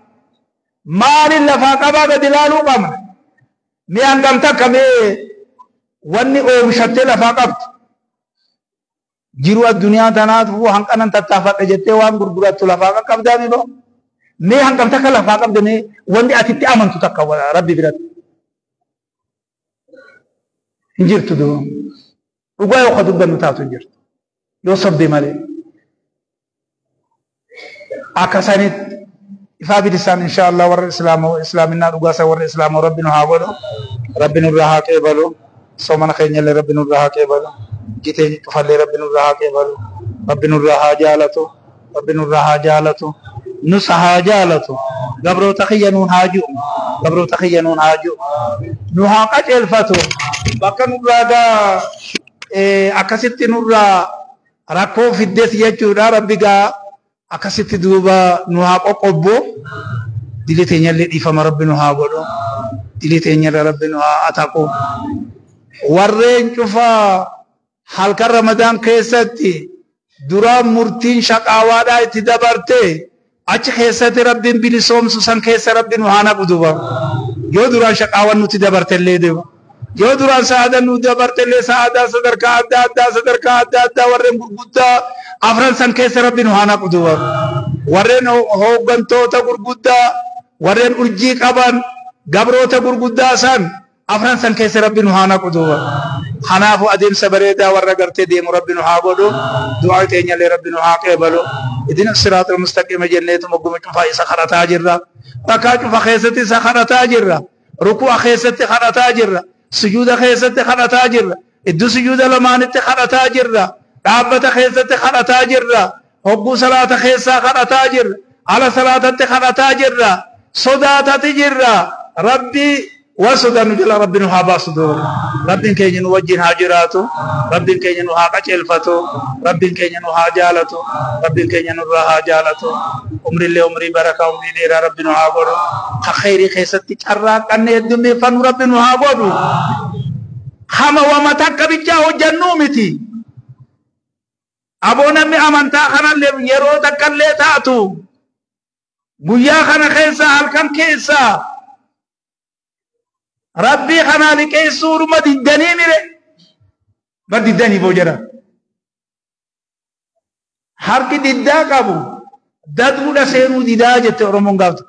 mali lafa qaba gadilalu qamna mi angamta kame wanni o shatte lafa qabt jiru ad-dunya tanat hu hanqanan tattafadde jette wan gurguratu lafa qabdani do mi hangamta ka lafa qabdani wandi atitti amantu takka rabbi birat انجرت دوم وقاي وخذوا بنوتاتو انجرت يوسف دي مالي اكاسانيت افابي لسان ان شاء الله ور الاسلام واسلامنا وقاسا ور الاسلام ربنا هاغلو ربنا الرها كيبلو سومنا خينيل ربنا الرها كيبلو جيتي تفلي ربنا الرها كيبلو ربنا الرها جالتو ربنا الرها جالتو نصها جالتو قبرو تخينون هاجو قبرو تخينون هاجو نوها قتل فتو bakka nurraa akkasitti nurraa rakkoo fiddes jechuudha rabbi gaa akkasitti duuba nu haa qoqqobbo dili teenyallee dhiifama rabbi nu haa godhu dili teenyallee rabbi nu haa ataqu warreen cufaa halkan ramadaan keessatti duraan murtiin shaqaawaadhaa itti dabarte achi keessatti rabbiin bilisoomsu san keessa rabbi nu haa naqu duuba yoo duraan shaqaawan nuti dabartellee duuba yoo duraan saada nu dabartellee saada sadarkaa adda addaa warreen gurguddaa afran san keessa rabbi nu haa naqu duuba warreen hooggantoota gurguddaa warreen urjii qaban gabroota gurguddaa san afran san keessa rabbi nu haa naqu duuba kanaafu adeemsa bareedaa warra gartee deemu rabbi nu haa godhu du'aa teenyallee rabbi nu haa qeebalu idina siraatal mustaqiima jenneetu mogguma cufaa isa kadhataa jirra bakkaa cufa keessatti isa kadhataa jirra ruku'a keessatti kadhataa jirra sujuuda keessatti kadhataa jirra iddoo sujuuda lamaanitti kadhataa jirra dhaabbata keessatti kadhataa jirra hogguu salaata keessaa kadhataa jirra ala salaatatti kadhataa jirra sodaatati jirra rabbi وسودان جل ربنا هابا صدور ربنا كيني نوجه هاجراتو ربنا كيني نوها قتلفتو ربنا كيني نوها جالتو ربنا كيني نوها جالتو عمر اللي عمري بركة عمري ليرا ربنا هاغورو خيري خيستي چراك أن يدمي فن ربنا هاغورو خما وما تكبجاه جنومتي أبونا مي أمانتا خنا اللي يرو تكلي تاتو بويا خنا خيسا هلكم كيسا ربي خنالك أي سور ما ددني مره ما ددني بوجرا حرك ددا كابو دادو دا سيرو ددا جت أورمون قابت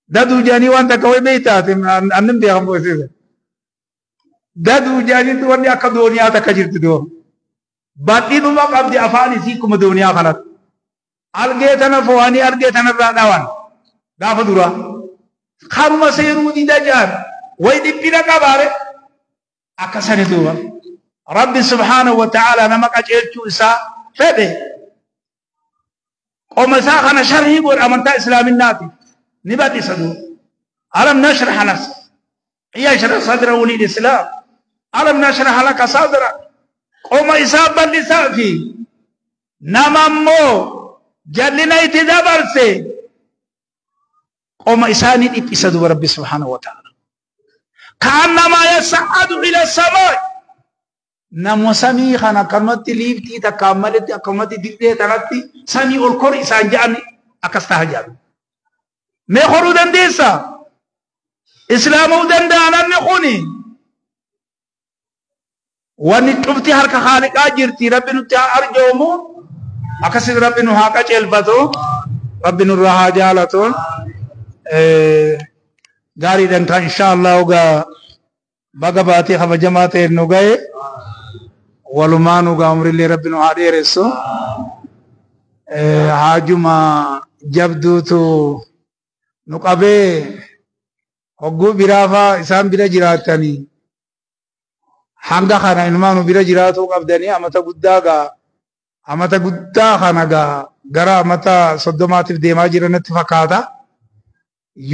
دادو جاني وان تكوي بيتات أنم بيهم بوسيس دادو جاني تو وان يأكل دنيا تكجير تدو بدي نما قبضي أفاني سيكم دنيا خلاص أرجعتنا فواني أرجعتنا رادوان دافدورا خارما سيرو ددا جار ويدي بينا كباره أكسر دوا رب سبحانه وتعالى نمك أجل جوسا فده ومساخنا شرحي بور أمانتا إسلام الناتي نباتي صدو ألم نشرح نفس يشرح صدره للإسلام ألم نشرح لك صدرك وما إصاب باللسافي نمامو جلنا يتدبر سي وما إساني إبسدو رب سبحانه وتعالى كأنما يصعد إلى السماء نمو سمي خانا كرمت ليفتي تكاملت أكمت دلته تنتي سمي الكور إسان جاني أكستها جاني مخورو دنديسا إسلامو دندانا نخوني واني تبتي هرك خالقا جرتي ربي نتيا أرجومو أكسد ربي نهاكا چلبتو ربي نرها جالتو غاري دنتا إن شاء الله وغا بغا باتي خفا جماعتي نغاية ولمان وغا عمر اللي ربي نهاري رسو حاجما جبدوتو نقابي هقو برافا إسان بلا جراتاني hanga khana ilmaanu bira jiraatu qabdani amata guddaa khana gara amata soddomaatiif deemaa jiranatti fakkaata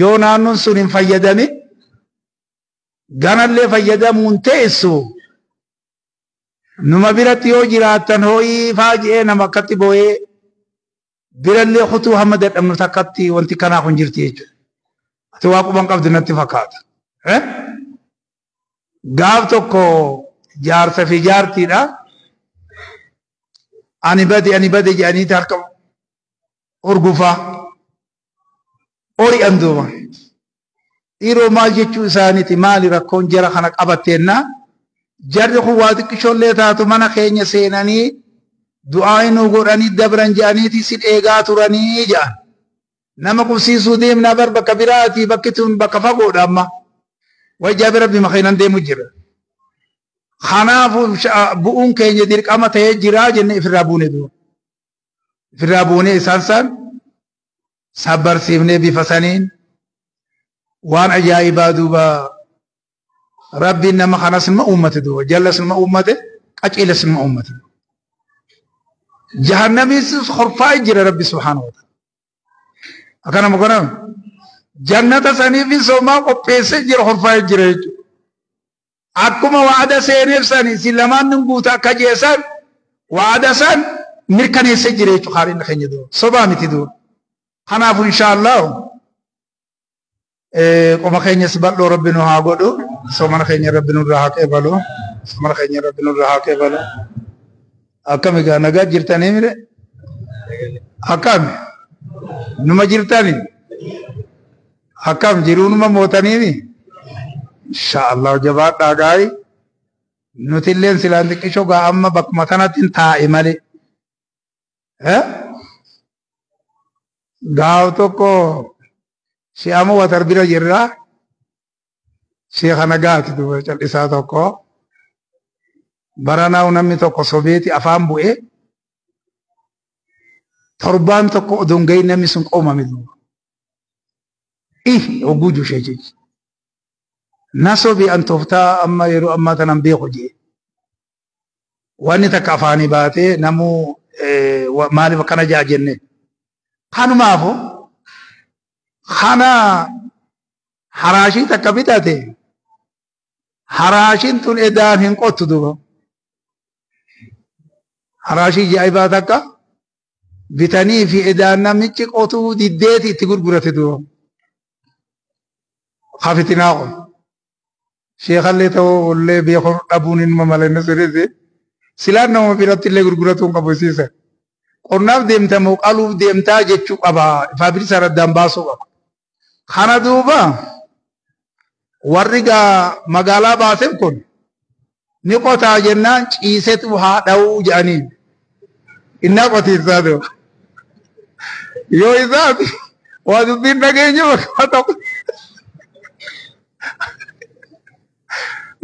yoo naannoon sun hin fayyadame ganallee fayyadamuun teessu numa biratti yoo jiraattan hooyii faaji'ee nama akkatti boo'ee birallee kutuu hamma dadhabnu takkatti wanti kanaa kun jirti jechuudha ati waa quban qabdu natti fakkaata gaaf tokko jaarsa fi jaartiidha ani bade jedhaniiti harka urgufa ori anduuma dhiiroo maal jechuu isaaniiti maali rakkoon jara kana qabatteenna jarri kun waa xiqqishoollee taatu mana keenya seenanii du'aa inuu godhanii dabran jedhaniiti si dheegaa turanii jedhan nama qubsiisuu deemnaa bar bakka biraatii bakki tun bakka fagoodha amma wajjaabi rabbi makeenan deemu jira khanaafu bu'uun keenya dirqama ta'ee jiraa jenne ifirraa buune isaan san sabbarsiifnee bifa saniin waan ajaa'ibaa duuba rabbiin nama kanas ilma uummate duuba jallas ilma uummate qaceelas ilma uummate jahannamiis horfaa jira rabbi subhaanahu wa ta'ala akkana mukanam jannata saniif somaa qopheessee jira horfaa jira jechuudha akkuma waada seeneef sani si lamaan nun guuta akka jeesan waada san mirkaneessee jira jechuudha haadhiin keenya duuba sobaa miti duuba kanaafu inshaallah qoma keenyas bal'oo rabbi nu haa godhu somana keenya rabbi nurraa haa qeebalu somana keenya rabbi nurraa haa qeebalu akkami gaa nagaa jirtanii mire akkami numa jirtanii akkam jiruu numa mootaniini inshaallah jabaadhaa gaayi nuti illeen silaan xiqqishoo gaa amma bakkuma tanatti hin taa'e malee gaaw tokko si'ama watar bira jirra sheekha nagaati duuba cal'isaa tokko baranaawu namni tokko sobeeti afaan bu'e torbaan tokko odoon gahi namni sun qoomame duuba hogguu juushee jechi nasobi an tooftaa amma yeroo ammaa tanan beeku jee wanni takka afaanii baatee namuu maaliif akkana jaa jenne kanumaafu kana haraashii takka bitate haraashiin tun edaan hin qottu duuba haraashii jaa'ibaa takka bitanii fi edaan namichi qotuu diddeeti itti gurgurate duuba خافتنا قل شيخ اللي تو اللي بيخون أبون إنما مالنا سريزي سلام نوم بيرات اللي غرغرتون كبوسيسة قرناف ديمتا موقالوف ديمتا جتشوك أبا فابري سارة دامباسو خانا دوبا warriga magaalaa baasef kun ni qotaa jennaan ciisetu haa dha'uu jedhaniin innaa qotiisaa ta'u yoo isaati waa dubbiin dhageenya bakka ta'u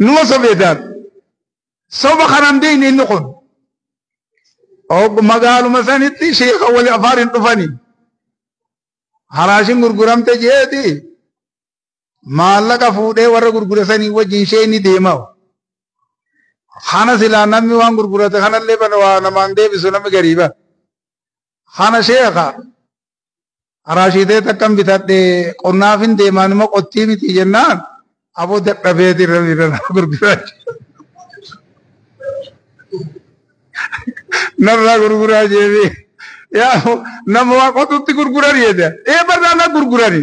numa sobeetaan soba kanan deeyne inni kun magaaluma sanitti sheeka wali afaarin dhufanii haraashin gurguramte jeeti maallaqa fuudhee warra gurguratanii wajjin ishee inni deema kana silaa namni waan gurgurate kanallee bana waa namaan deebisu namni gariiba kana sheeka haraashitee takkan bitadhe qonnaafin deemaan ima qottii miti jennaan aboo dadhabeeti irra gurguraa narraa gurguraa jeebi yaa nama waa qotutti gurguran jedha barraa na gurgurani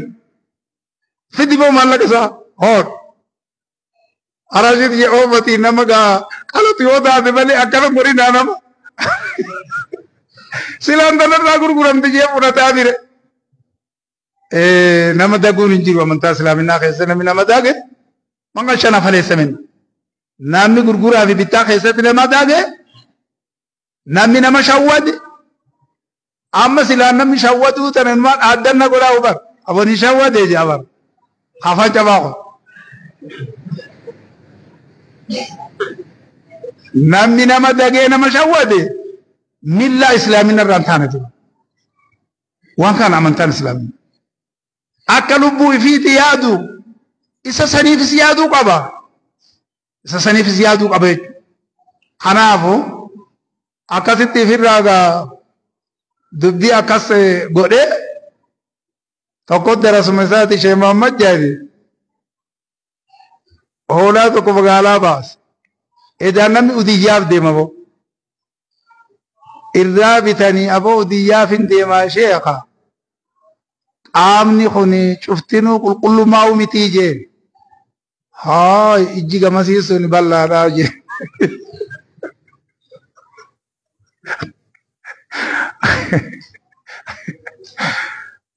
fidi boo maallaqa isaa hoor haraashit jee oomati nama gaa qalatu yoo taate malee akkana godhinaa nama silaan tanarraa gurguramte jee fudhataa bire nama daguun hin jiru amantaa islaaminaa keessa namni nama daage manga shana faleessamin namni gurguraa fi bittaa keessatti nama daage namni nama shawwade amma silaan namni shawwaduu tananmaan aaddanna godhaa hubar aboni shawwade je abar hafa jabaaqo namni nama dagee nama shawwade milla islaamina irraan taane jiru waan kana amantaan islaamina akka lubbuu ifiiti yaadu isa saniifis yaaduu qaba isa saniifis yaaduu qaba jechuudha kanaafu akkasitti ifirraagaa dubbii akkas godhe tokkotti rasuma isaati Sheekh Muhammad jaadi hoolaa tokko magaalaa baas edaan namni udiyyaaf deema boo irraa bitanii aboo udiyyaafin deemaa sheeka qaamni kun cuftinuu qulqullummaa umitii jeen haa ijji gamasiisuun bal'aadhaa jeen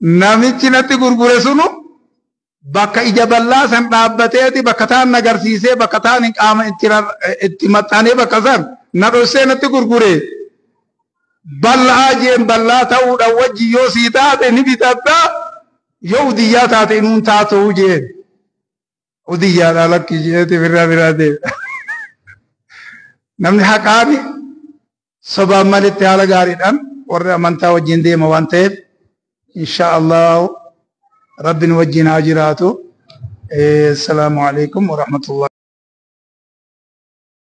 namichi natti gurgure sunu bakka ija bal'aa san dhaabbateeti bakka taan agarsiisee bakka taan qaama itti maxxanee bakka san na dhossee natti gurgure bal'aa jeen bal'aa ta'uudha wajji yoo sii taate ni bitatta yoo udiyyaa taate inuun taatoo jeen udiyyaadhaa lakki jeeti biraa deema namni haqaani sobaan malitti haala gaariidhaan warra amantaa wajjin deema waan ta'eef insha Allah rabbiin wajjin haa jiraatu. Assalaamu alaikum wa rahmatullah.